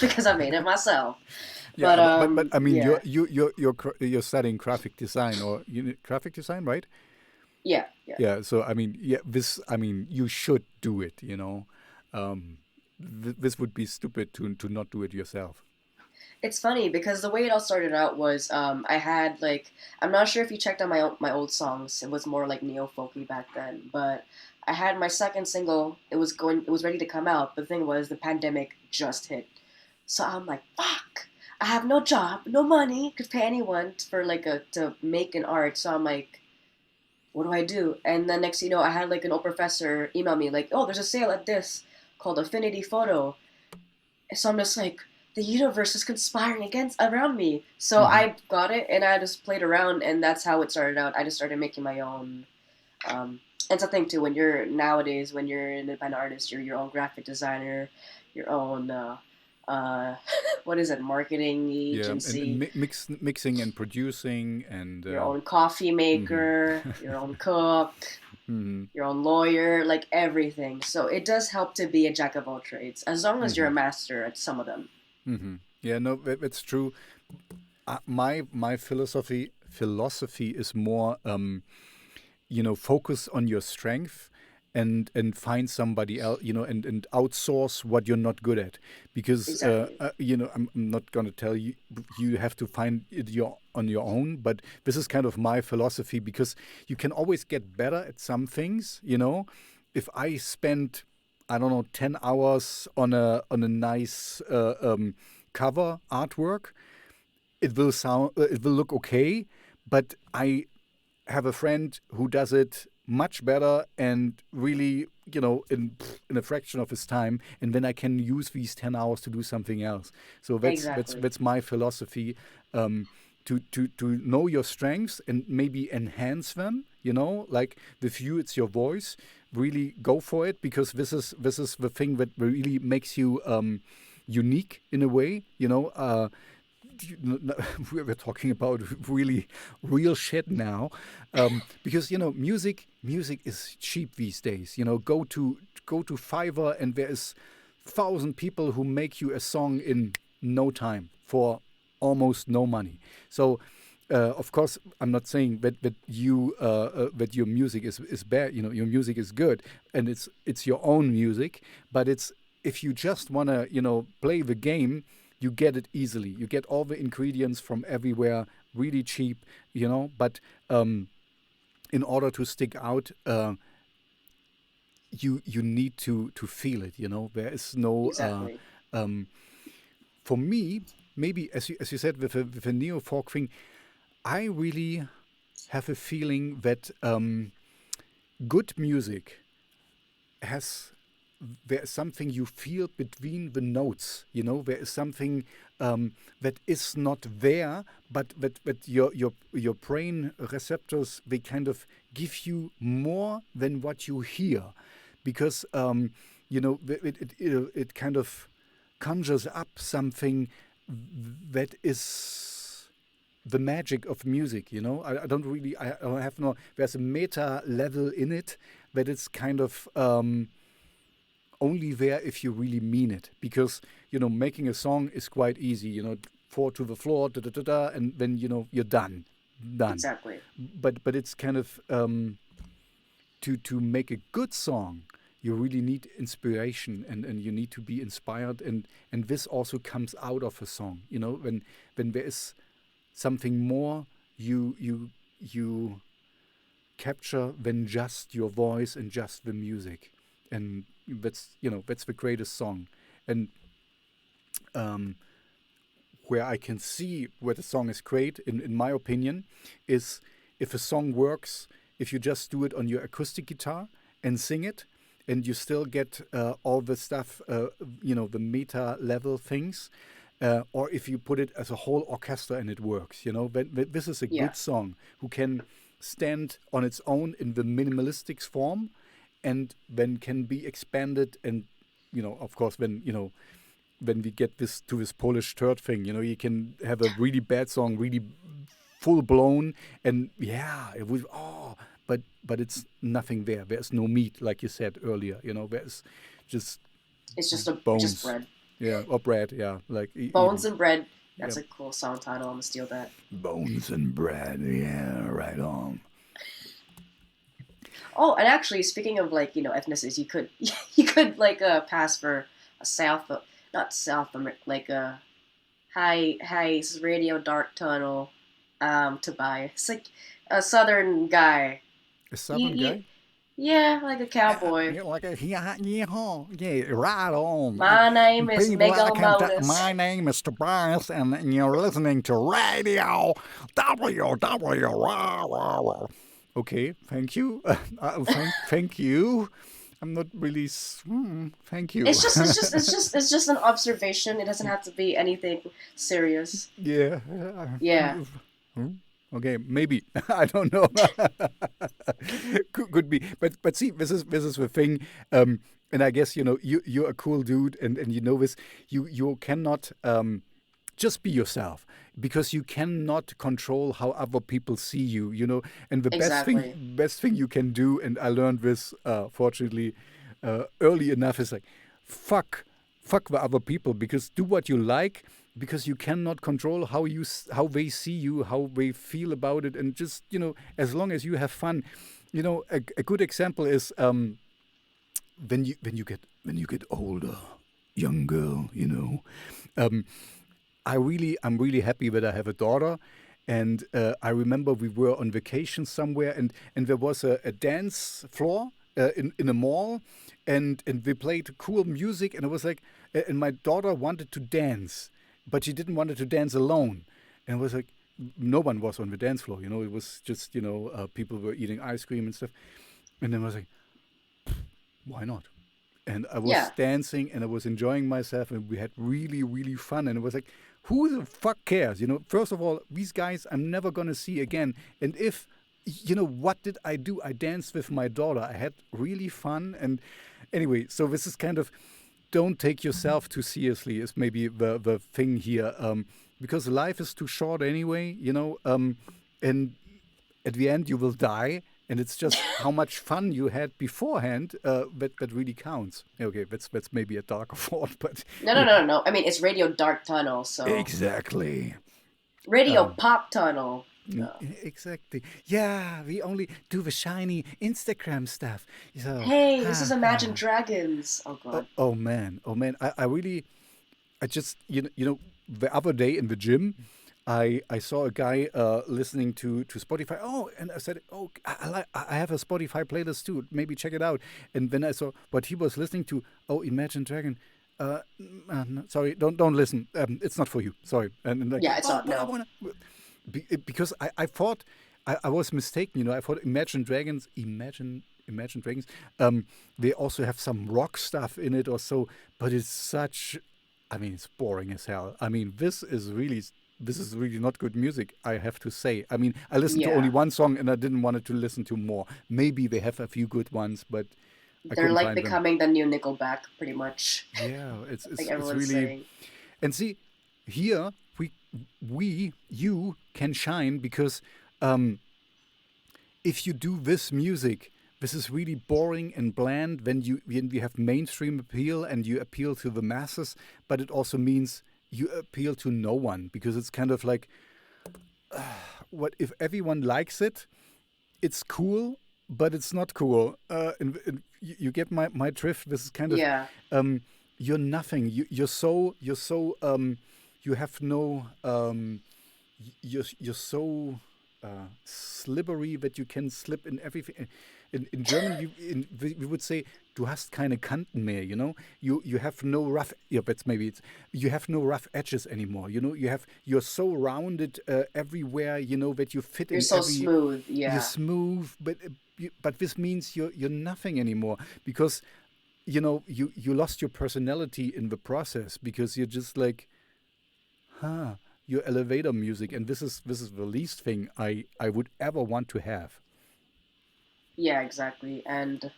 Speaker 2: because I made it myself. But
Speaker 1: Yeah, but I mean,
Speaker 2: yeah,
Speaker 1: you're studying graphic design, or graphic design, right?
Speaker 2: yeah, yeah.
Speaker 1: Yeah. So I mean, yeah, this, I mean, you should do it. Um, this would be stupid to not do it yourself.
Speaker 2: It's funny because the way it all started out was I had like I'm not sure if you checked out my old songs. It was more like neo folky back then, but I had my second single. It was ready to come out. But the thing was the pandemic just hit, so I'm like fuck. I have no job, no money, could pay anyone for like a to make an art. So I'm like, what do I do? And then next, I had like an old professor email me like, oh, there's a sale at this called Affinity Photo. So I'm just like, the universe is conspiring against around me. So
Speaker 1: Hmm.
Speaker 2: I got it and I just played around, and that's how it started out. I just started making my own. And it's a thing too. When you're nowadays, when you're an independent artist, you're your own graphic designer, your own uh, what is it, marketing
Speaker 1: Yeah, and
Speaker 2: agency,
Speaker 1: mixing and producing and
Speaker 2: your own coffee
Speaker 1: hmm.
Speaker 2: maker, your own cook,
Speaker 1: Hmm.
Speaker 2: your own lawyer, like everything. So it does help to be a jack of all trades, as long as you're
Speaker 1: Hmm.
Speaker 2: a master at some of them.
Speaker 1: Hmm. Yeah, no, that's true. My philosophy is more focus on your strength, and find somebody else, and outsource what you're not good at, because
Speaker 2: Exactly.
Speaker 1: I'm not going to tell you you have to find it on your own, but this is kind of my philosophy, because you can always get better at some things. If I spend, I don't know, 10 hours on a nice cover artwork, it will look okay, but I have a friend who does it much better, and really, in a fraction of his time, and then I can use these 10 hours to do something else. So that's
Speaker 2: Exactly.
Speaker 1: that's my philosophy. um, to know your strengths and maybe enhance them. Like with you, it's your voice. Really go for it, because this is the thing that really makes you unique in a way. We're talking about really real shit now, because music is cheap these days. Go to Fiverr, and there is 1,000 people who make you a song in no time for almost no money. So, of course, I'm not saying that your music is bad. Your music is good, and it's your own music. But it's if you just wanna play the game, you get it easily. You get all the ingredients from everywhere, really cheap. But in order to stick out, you need to feel it. There is no
Speaker 2: Exactly.
Speaker 1: for me, maybe as you said with a neo folk thing, I really have a feeling that good music has there is something you feel between the notes. There is something that is not there, but that your brain receptors, they kind of give you more than what you hear, because it kind of conjures up something that is the magic of music. I don't really, I have no, there's a meta level in it that it's kind of only there if you really mean it, because making a song is quite easy. Four to the floor, da da da da, and then you're done.
Speaker 2: Exactly.
Speaker 1: But it's kind of to make a good song, you really need inspiration, and you need to be inspired, and this also comes out of a song. When there is something more you capture than just your voice and just the music, and that's the greatest song. And where I can see where the song is great, in my opinion, is if a song works, if you just do it on your acoustic guitar and sing it, and you still get all the stuff, the meta level things, or if you put it as a whole orchestra and it works. This is a
Speaker 2: Yeah.
Speaker 1: good song who can stand on its own in the minimalistic form, and then can be expanded. And of course, when we get this Polish third thing, you can have a really bad song, really full blown, and yeah, it was but it's nothing there. There's no meat, like you said earlier. There's just
Speaker 2: It's just
Speaker 1: bones.
Speaker 2: bread.
Speaker 1: Yeah, or bread. Yeah, like
Speaker 2: Bones and bread.
Speaker 1: yeah,
Speaker 2: That's a cool song title. I'm gonna steal that.
Speaker 1: bones and bread. Yeah, right on.
Speaker 2: Oh, and actually, speaking of ethnicities, you could you could pass for a not South America, like a high radio dark tunnel, Tobias, like a Southern guy.
Speaker 1: A
Speaker 2: You
Speaker 1: southern
Speaker 2: you
Speaker 1: guy.
Speaker 2: yeah, like a cowboy.
Speaker 1: Yeah, like a yeah, yeah, right on.
Speaker 2: My name is
Speaker 1: People,
Speaker 2: Megalomodus.
Speaker 1: my name is Tobias, and you're listening to Radio WW. Okay, thank you. Thank you. I'm not really. Thank you.
Speaker 2: It's just an observation. It doesn't have to be anything serious.
Speaker 1: Yeah.
Speaker 2: Yeah,
Speaker 1: Okay, maybe I don't know. Could be, but see, this is the thing, and I guess you're a cool dude, and this. You cannot just be yourself, because you cannot control how other people see you. And the
Speaker 2: exactly.
Speaker 1: best thing you can do, and I learned this fortunately early enough, is like fuck the other people, because do what you like, because you cannot control how they see you, how they feel about it, and just as long as you have fun. A good example is when you get older, young girl. Um, I'm really happy that I have a daughter, and I remember we were on vacation somewhere, and there was a dance floor in a mall, and they played cool music, and it was like, and my daughter wanted to dance, but she didn't want to dance alone, and it was like no one was on the dance floor. It was just people were eating ice cream and stuff, and then I was like, why not? And I was
Speaker 2: Yeah,
Speaker 1: dancing and I was enjoying myself, and we had really, really fun. And it was like, who the fuck cares? First of all, these guys I'm never gonna see again. And if what did I do? I danced with my daughter. I had really fun. And anyway, so this is kind of don't take yourself too seriously is maybe the thing here, because life is too short anyway. And at the end you will die, and it's just how much fun you had beforehand that really counts. Okay, that's maybe a darker thought, but
Speaker 2: No. I mean, it's Radio Dark Tunnel, so
Speaker 1: exactly.
Speaker 2: Radio Pop Tunnel. No.
Speaker 1: Exactly. Yeah, we only do the shiny Instagram stuff. So,
Speaker 2: Hey, this is Imagine Dragons. Oh god.
Speaker 1: oh man, I really, I just the other day in the gym, I saw a guy listening to Spotify. Oh, and I said, oh, I have a Spotify playlist too. Maybe check it out. And then I saw what he was listening to. Oh, Imagine Dragon. No, sorry, don't listen. It's not for you. Sorry. And like,
Speaker 2: Yeah, it's not.
Speaker 1: but I
Speaker 2: No.
Speaker 1: wanna, because I thought I was mistaken. I thought Imagine Dragons. Imagine Dragons. They also have some rock stuff in it or so, but it's such. I mean, it's boring as hell. I mean, this is really not good music, I have to say. I mean, I listened to only
Speaker 2: Yeah.
Speaker 1: one song and I didn't want to listen to more. Maybe they have a few good ones, but I
Speaker 2: They're
Speaker 1: couldn't
Speaker 2: like
Speaker 1: find them.
Speaker 2: becoming the new Nickelback, pretty much.
Speaker 1: Yeah, it's
Speaker 2: Like
Speaker 1: it's, it's
Speaker 2: everyone's
Speaker 1: really.
Speaker 2: saying.
Speaker 1: And see, here you can shine because um, if you do this music, this is really boring and bland. When you have mainstream appeal and you appeal to the masses, but it also means you appeal to no one because it's kind of like, what if everyone likes it? It's cool, but it's not cool. And you get my drift. This is kind of
Speaker 2: Yeah.
Speaker 1: um, you're nothing. You're so you have no you're so slippery that you can slip in everything. In German, we would say, "Du hast keine Kanten mehr." You have no rough. Yeah, that's maybe it's. You have no rough edges anymore. You're so rounded everywhere. That you fit
Speaker 2: You're
Speaker 1: in
Speaker 2: so
Speaker 1: every.
Speaker 2: smooth.
Speaker 1: You're
Speaker 2: Yeah.
Speaker 1: smooth, but this means you're nothing anymore because you lost your personality in the process because you're just like, your elevator music, and this is the least thing I would ever want to have.
Speaker 2: Yeah, exactly. And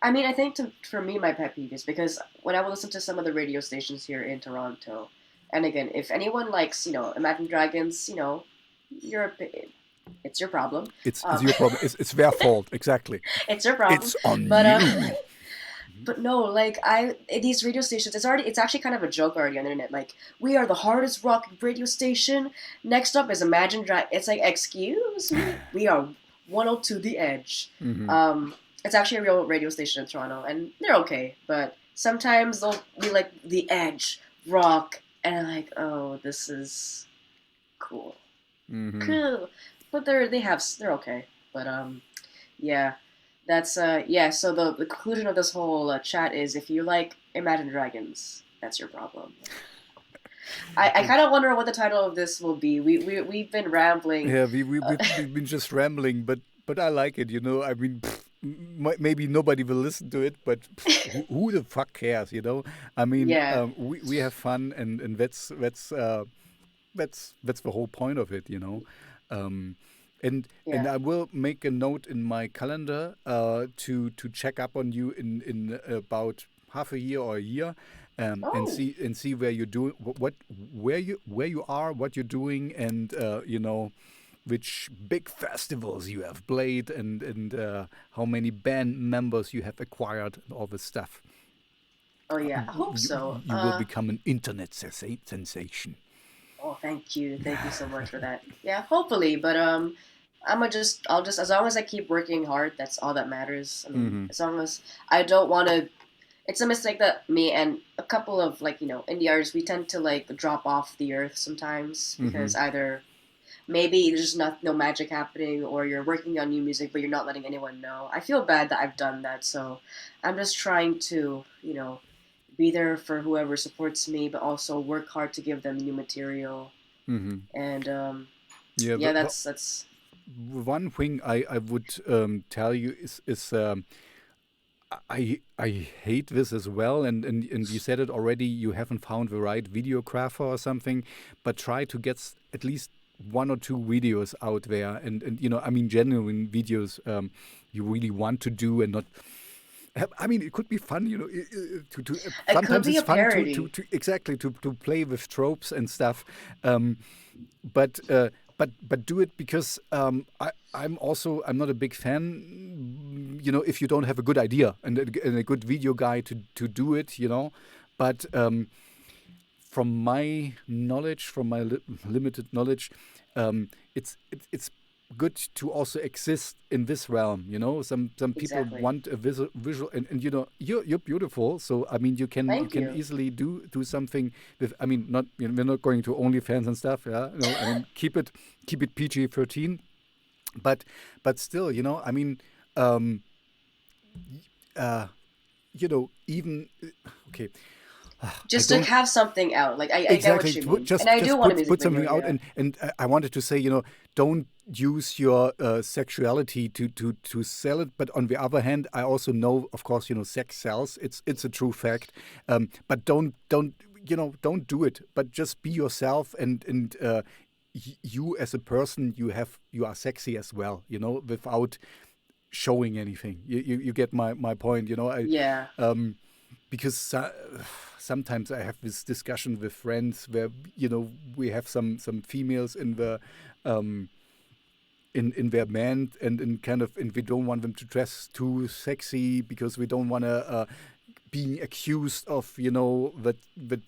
Speaker 2: I mean, I think for me, my pet peeve is because when I would listen to some of the radio stations here in Toronto, and again, if anyone likes, Imagine Dragons, you're it's your problem.
Speaker 1: It's
Speaker 2: Um,
Speaker 1: your problem. It's their fault. Exactly.
Speaker 2: it's your problem.
Speaker 1: It's on
Speaker 2: But
Speaker 1: you.
Speaker 2: but no, like these radio stations, it's actually kind of a joke already on the internet. Like, we are the hardest rock radio station. Next up is Imagine Dragons. It's like, excuse me, we are 102 The Edge.
Speaker 1: Hmm.
Speaker 2: It's actually a real radio station in Toronto, and they're okay. But sometimes they'll be like The Edge rock, and I'm like, oh, this is cool,
Speaker 1: Hmm.
Speaker 2: cool. But they're okay. But yeah. That's yeah. So the conclusion of this whole chat is, if you like Imagine Dragons, that's your problem. I kind of wonder what the title of this will be. We've been rambling.
Speaker 1: Yeah, we've been just rambling, but I like it. I mean, maybe nobody will listen to it, but who the fuck cares? I mean,
Speaker 2: Yeah,
Speaker 1: we have fun, and that's the whole point of it. Um, and
Speaker 2: yeah.
Speaker 1: I will make a note in my calendar to check up on you in about half a year or a year, and
Speaker 2: Oh,
Speaker 1: see where you do where you are, what you're doing, and which big festivals you have played, and how many band members you have acquired, and all this stuff.
Speaker 2: oh yeah. I hope
Speaker 1: You,
Speaker 2: so.
Speaker 1: you will become an internet sensation.
Speaker 2: Oh, thank you so much for that. Yeah, hopefully. But I'll just, as long as I keep working hard, that's all that matters. I mean,
Speaker 1: Hmm.
Speaker 2: as long as I don't want to. It's a mistake that me and a couple of, like, indie artists, we tend to like drop off the earth sometimes
Speaker 1: Hmm.
Speaker 2: because either maybe there's just no magic happening, or you're working on new music but you're not letting anyone know. I feel bad that I've done that, so I'm just trying to, be there for whoever supports me, but also work hard to give them new material.
Speaker 1: Hmm.
Speaker 2: And
Speaker 1: Yeah,
Speaker 2: yeah,
Speaker 1: but
Speaker 2: that's
Speaker 1: one thing I would tell you is I hate this as well, and you said it already. You haven't found the right videographer or something, but try to get at least one or two videos out there, and I mean genuine videos you really want to do, and not. I mean, it could be fun, to
Speaker 2: It could
Speaker 1: sometimes
Speaker 2: be
Speaker 1: it's
Speaker 2: a
Speaker 1: fun
Speaker 2: parody.
Speaker 1: to exactly to play with tropes and stuff, um, but but do it because I'm not a big fan. If you don't have a good idea and a good video guy to do it, but from my knowledge, from my limited knowledge, it's good to also exist in this realm. Some people
Speaker 2: Exactly.
Speaker 1: want a visual, and you're beautiful. So I mean, you
Speaker 2: Thank
Speaker 1: can
Speaker 2: you.
Speaker 1: easily do something with. I mean, not we're not going to OnlyFans and stuff. Yeah, no, I mean keep it PG-13, but still, I mean. Um, uh, even okay. I
Speaker 2: Just to
Speaker 1: don't
Speaker 2: have something out. Like I get what
Speaker 1: exactly
Speaker 2: you mean, and
Speaker 1: just
Speaker 2: I do
Speaker 1: just
Speaker 2: want a
Speaker 1: put
Speaker 2: music
Speaker 1: put
Speaker 2: video.
Speaker 1: something out,
Speaker 2: Yeah.
Speaker 1: and I wanted to say, don't use your sexuality to sell it, but on the other hand, I also know, of course, sex sells. It's a true fact. But don't do it, but just be yourself, and you as a person, you are sexy as well, without showing anything. You get my point.
Speaker 2: Yeah.
Speaker 1: Um, because sometimes I have this discussion with friends where we have some females in the um, in their band, and kind of, and we don't want them to dress too sexy because we don't want to being accused of that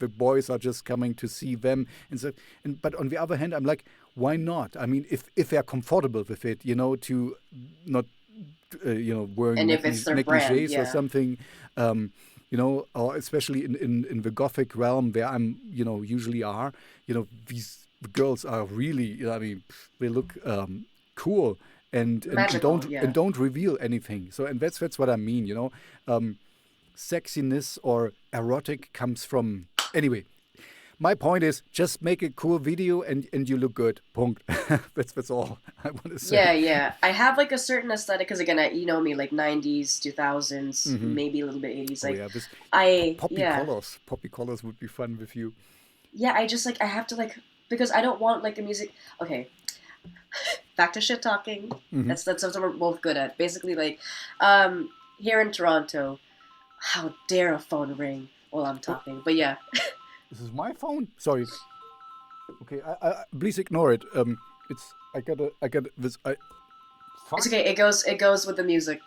Speaker 1: the boys are just coming to see them, and so, and but on the other hand, I'm like, why not? I mean, if they're comfortable with it, to not wearing
Speaker 2: And if it's their brand,
Speaker 1: negligees or
Speaker 2: yeah.
Speaker 1: something, or especially in the gothic realm where I'm, usually are, these girls are really, I mean, they look cool, and
Speaker 2: Magical, yeah.
Speaker 1: don't reveal anything. So, and that's what I mean, sexiness or erotic comes from, anyway. My point is, just make a cool video, and you look good. Punkt. That's all I want to say.
Speaker 2: Yeah, yeah. I have like a certain aesthetic because again, you know me, like 90s, 2000s,
Speaker 1: Hmm.
Speaker 2: maybe a little bit 80s.
Speaker 1: Oh
Speaker 2: Like
Speaker 1: yeah, this
Speaker 2: I
Speaker 1: poppy
Speaker 2: yeah.
Speaker 1: colors. Poppy colors would be fun with you.
Speaker 2: Yeah, I just like I have to like because I don't want like a music. Okay, back to shit talking.
Speaker 1: Hmm.
Speaker 2: That's something we're both good at. Basically like um here in Toronto, how dare a phone ring while I'm
Speaker 1: Oh,
Speaker 2: talking. But yeah.
Speaker 1: this is my phone. Sorry. Okay, please ignore it. It's I got this.
Speaker 2: It's
Speaker 1: Fuck.
Speaker 2: okay. It goes with the music.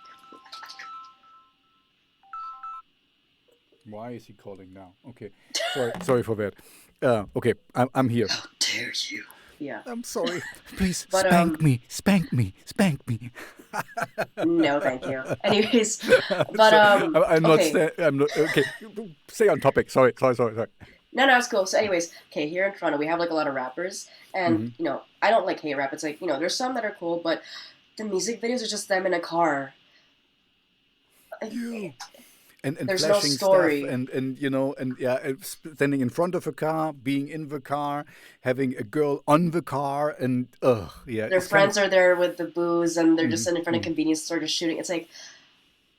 Speaker 1: Why is he calling now? Okay, sorry for that. Okay, I'm here.
Speaker 2: How dare you? Yeah.
Speaker 1: I'm sorry. Please
Speaker 2: But
Speaker 1: spank me, spank me.
Speaker 2: no, thank you. Anyways, but
Speaker 1: So I'm not.
Speaker 2: okay.
Speaker 1: I'm not. Okay, stay on topic. Sorry.
Speaker 2: No, it's cool. So, anyways, okay, here in Toronto, we have like a lot of rappers, and
Speaker 1: Hmm.
Speaker 2: I don't like hate rap. It's like there's some that are cool, but the music videos are just them in a car.
Speaker 1: You and
Speaker 2: There's no
Speaker 1: flashing stuff,
Speaker 2: story.
Speaker 1: and yeah, standing in front of a car, being in the car, having a girl on the car, and yeah,
Speaker 2: Their
Speaker 1: it's kind of.
Speaker 2: friends are there with the booze, and they're just
Speaker 1: Hmm.
Speaker 2: sitting in front of
Speaker 1: Hmm.
Speaker 2: convenience store just shooting. It's like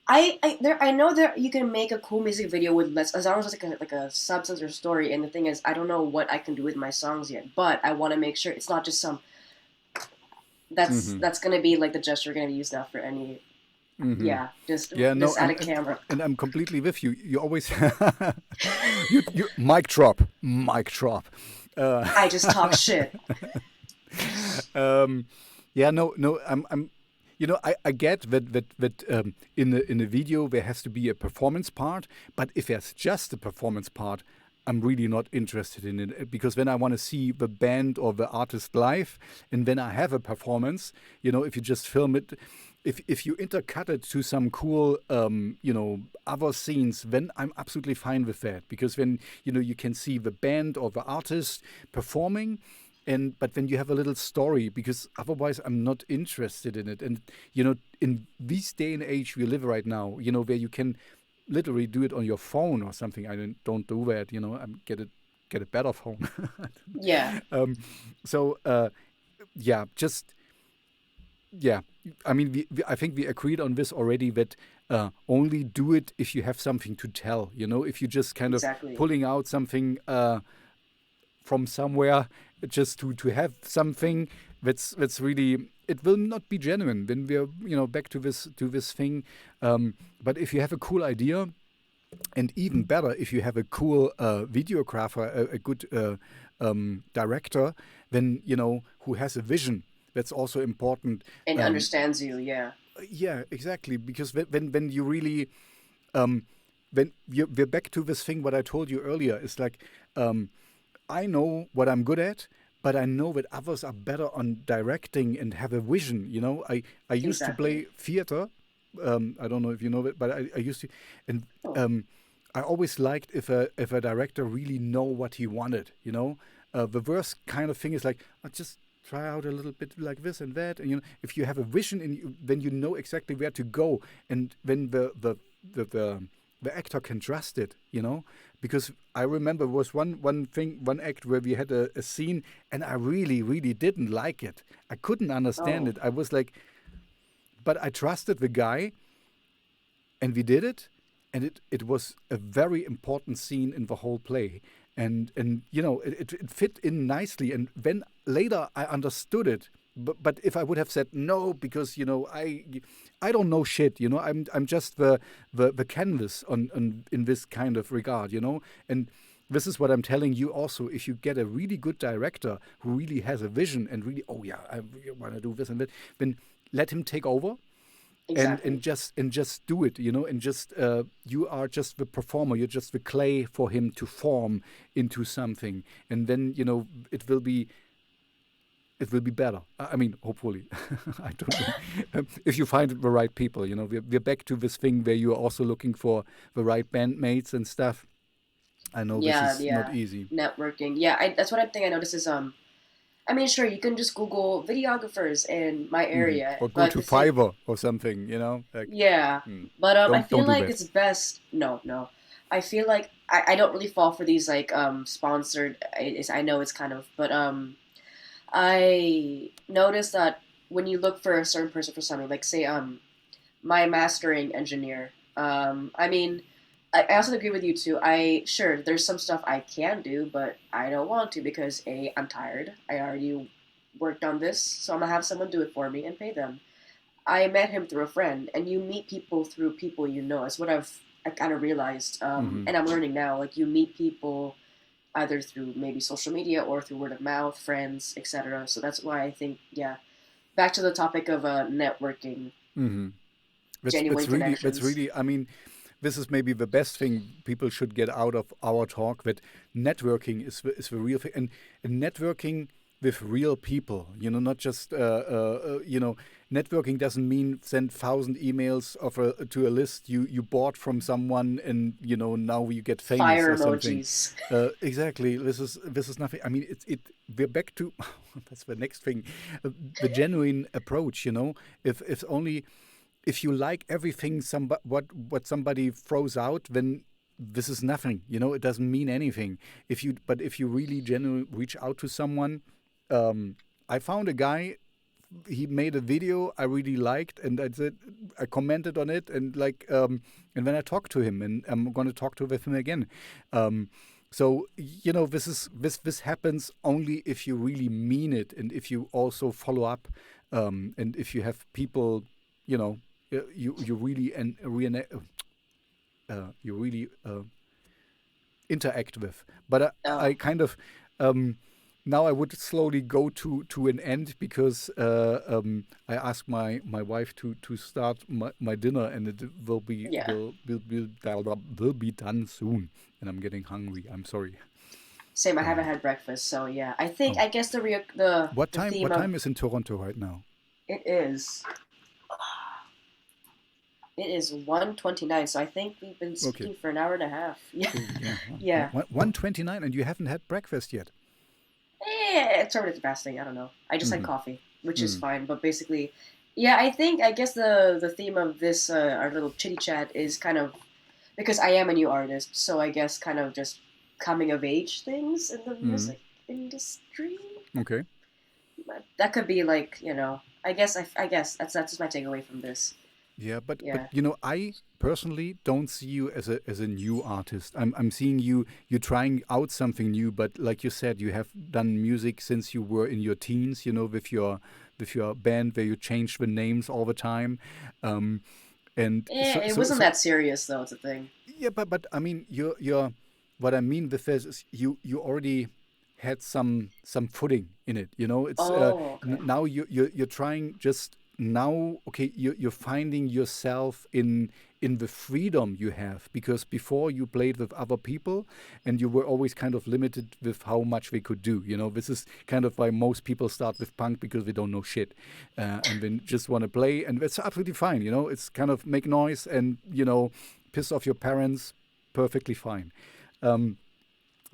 Speaker 2: I know there you can make a cool music video with less as long as it's like a substance or story. And the thing is, I don't know what I can do with my songs yet, but I want to make sure it's not just some.
Speaker 1: Hmm.
Speaker 2: That's gonna be like the gesture we're gonna use now for any.
Speaker 1: Hmm.
Speaker 2: Yeah, just
Speaker 1: Yeah, no,
Speaker 2: this at
Speaker 1: and,
Speaker 2: a
Speaker 1: and
Speaker 2: camera.
Speaker 1: and I'm completely with you. You always you mic drop. Uh,
Speaker 2: I just talk shit.
Speaker 1: um, yeah, no, I'm I get that in a video there has to be a performance part, but if there's just a performance part, I'm really not interested in it, because then I want to see the band or the artist live, and then I have a performance. If you just film it, if you intercut it to some cool other scenes, then I'm absolutely fine with that, because then you can see the band or the artist performing, and but then you have a little story, because otherwise I'm not interested in it. And in this day and age we live right now, where you can literally do it on your phone or something. I don't do that. Get a better phone.
Speaker 2: Yeah,
Speaker 1: um, so yeah, just yeah. I mean, I think we agreed on this already, that only do it if you have something to tell. If you just kind of
Speaker 2: Exactly.
Speaker 1: pulling out something from somewhere just to have something that's really, it will not be genuine when we're back to this thing. But if you have a cool idea, and even better if you have a cool videographer, a good director, then who has a vision. That's also important.
Speaker 2: And
Speaker 1: Um,
Speaker 2: understands you, yeah.
Speaker 1: yeah, exactly. Because when you really when we're back to this thing what I told you earlier. It's like I know what I'm good at, but I know that others are better on directing and have a vision. I used to
Speaker 2: Exactly.
Speaker 1: play theater. I don't know if you know it, but I used to, and
Speaker 2: Oh.
Speaker 1: um, I always liked if a director really know what he wanted. The worst kind of thing is like I just try out a little bit like this and that, and if you have a vision and then you know exactly where to go, and when the actor can trust it. Because I remember was one act where we had a scene and I really really didn't like it. I couldn't understand
Speaker 2: Oh.
Speaker 1: it. I was like, but I trusted the guy and we did it, and it was a very important scene in the whole play, and it fit in nicely, and then later I understood it. But if I would have said no because I don't know shit. I'm just the canvas on in this kind of regard. And this is what I'm telling you also. If you get a really good director who really has a vision and really, oh yeah, I want to do this and that, then let him take over, and
Speaker 2: Exactly.
Speaker 1: just do it, and just you are just the performer. You're just the clay for him to form into something, and then it will be better. I mean, hopefully. I don't know. If you find the right people, we're back to this thing where you are also looking for the right bandmates and stuff. I know this
Speaker 2: Yeah,
Speaker 1: is not
Speaker 2: yeah.
Speaker 1: easy.
Speaker 2: Networking. Yeah, that's one thing I noticed is I mean, sure, you can just Google videographers in my area,
Speaker 1: Or go
Speaker 2: but
Speaker 1: to
Speaker 2: the thing,
Speaker 1: Fiverr or something, like,
Speaker 2: yeah,
Speaker 1: mm,
Speaker 2: but I
Speaker 1: don't
Speaker 2: feel
Speaker 1: do
Speaker 2: like
Speaker 1: that.
Speaker 2: it's best. No, no, I feel like I don't really fall for these like sponsored. I know it's kind of, but I noticed that when you look for a certain person for something, like say my mastering engineer. I mean, I also agree with you too. Sure there's some stuff I can do, but I don't want to because I'm tired. I already worked on this, so I'm gonna have someone do it for me and pay them. I met him through a friend, and you meet people through people you know. It's what I kind of realized,
Speaker 1: Hmm.
Speaker 2: and I'm learning now. Like you meet people either through maybe social media or through word of mouth, friends, etc. So that's why I think, yeah. Back to the topic of networking,
Speaker 1: Hmm. That's
Speaker 2: genuine
Speaker 1: that's really that's
Speaker 2: connections.
Speaker 1: really. I mean, this is maybe the best thing people should get out of our talk. That networking is the real thing, and networking with real people. Not just networking doesn't mean send 1,000 emails to a list you bought from someone, and now you get famous
Speaker 2: Fire
Speaker 1: or something.
Speaker 2: emojis.
Speaker 1: Exactly. This is nothing. I mean, we're back to that's the next thing, the genuine approach. If only if you like everything what somebody throws out, then this is nothing. It doesn't mean anything. If you really genuinely reach out to someone, I found a guy. He made a video I really liked, and I commented on it, and then I talked to him, and I'm going to talk to with him again. Um, so this happens only if you really mean it, and if you also follow up, and if you have people, you know, you really you really interact with. But I
Speaker 2: Oh,
Speaker 1: kind of now I would slowly go to an end because I asked my wife to start my dinner, and it will be
Speaker 2: yeah.
Speaker 1: will be done soon, and I'm getting hungry. I'm sorry.
Speaker 2: Same. I haven't
Speaker 1: Um,
Speaker 2: had breakfast, so yeah.
Speaker 1: oh,
Speaker 2: I guess the real
Speaker 1: what
Speaker 2: the
Speaker 1: time?
Speaker 2: theme
Speaker 1: What
Speaker 2: of
Speaker 1: time is in Toronto right now?
Speaker 2: it is. It is 1:29. So I think we've been
Speaker 1: Okay.
Speaker 2: speaking for an hour and a half. Yeah,
Speaker 1: Oh yeah,
Speaker 2: yeah.
Speaker 1: 1:29, and you haven't had breakfast yet.
Speaker 2: It's already fasting. I don't know. I just had
Speaker 1: Mm-hmm.
Speaker 2: coffee, which is
Speaker 1: Mm-hmm.
Speaker 2: fine. But basically, yeah. I guess the theme of this our little chitty chat is kind of because I am a new artist, so I guess kind of just coming of age things in the
Speaker 1: Mm-hmm.
Speaker 2: music industry.
Speaker 1: Okay.
Speaker 2: But that could be like I guess I guess that's just my takeaway from this.
Speaker 1: Yeah, but
Speaker 2: Yeah.
Speaker 1: I personally don't see you as a new artist. I'm seeing you're trying out something new, but like you said, you have done music since you were in your teens, with your band where you change the names all the time. Um, and
Speaker 2: Eh, it wasn't that serious though. It's a thing.
Speaker 1: yeah, but I mean, you're what I mean with this is you already had some footing in it. It's
Speaker 2: Oh, okay.
Speaker 1: now you're trying just now. Okay, you're finding yourself in the freedom you have, because before you played with other people and you were always kind of limited with how much they could do. This is kind of why most people start with punk, because they don't know shit, and they just want to play, and that's absolutely fine. It's kind of make noise and piss off your parents, perfectly fine. Um,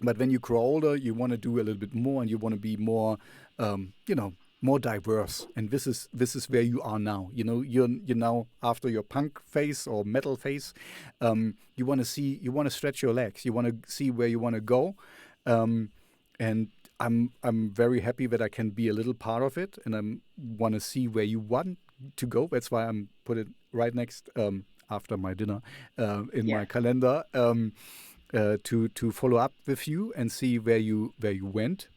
Speaker 1: but when you grow older, you want to do a little bit more, and you want to be more, more diverse. And this is where you are now. You're now after your punk phase or metal phase. You want to stretch your legs. You want to see where you want to go, um, and I'm very happy that I can be a little part of it, and I want to see where you want to go. That's why I'm put it right next after my dinner in
Speaker 2: Yeah.
Speaker 1: my calendar, to follow up with you and see where you went.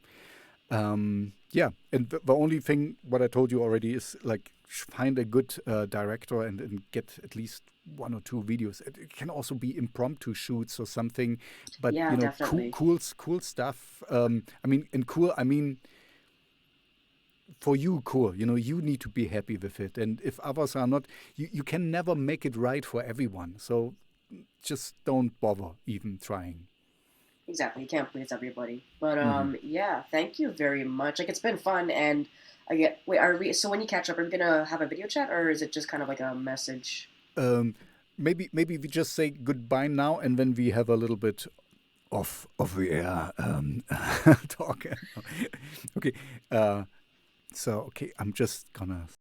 Speaker 1: Yeah, and the only thing what I told you already is like find a good director, and get at least one or two videos. It can also be impromptu shoots or something, but
Speaker 2: Yeah,
Speaker 1: cool,
Speaker 2: definitely.
Speaker 1: cool stuff. I mean, and cool. I mean, for you, cool. You need to be happy with it, and if others are not, you can never make it right for everyone. So just don't bother even trying.
Speaker 2: Exactly. You can't please everybody. But
Speaker 1: Hmm.
Speaker 2: yeah. Thank you very much. Like it's been fun, and I get. Wait, are we? So when you catch up, are we gonna have a video chat, or is it just kind of like a message?
Speaker 1: Um, maybe we just say goodbye now, and then we have a little bit of the air talk. Okay. So okay, I'm just gonna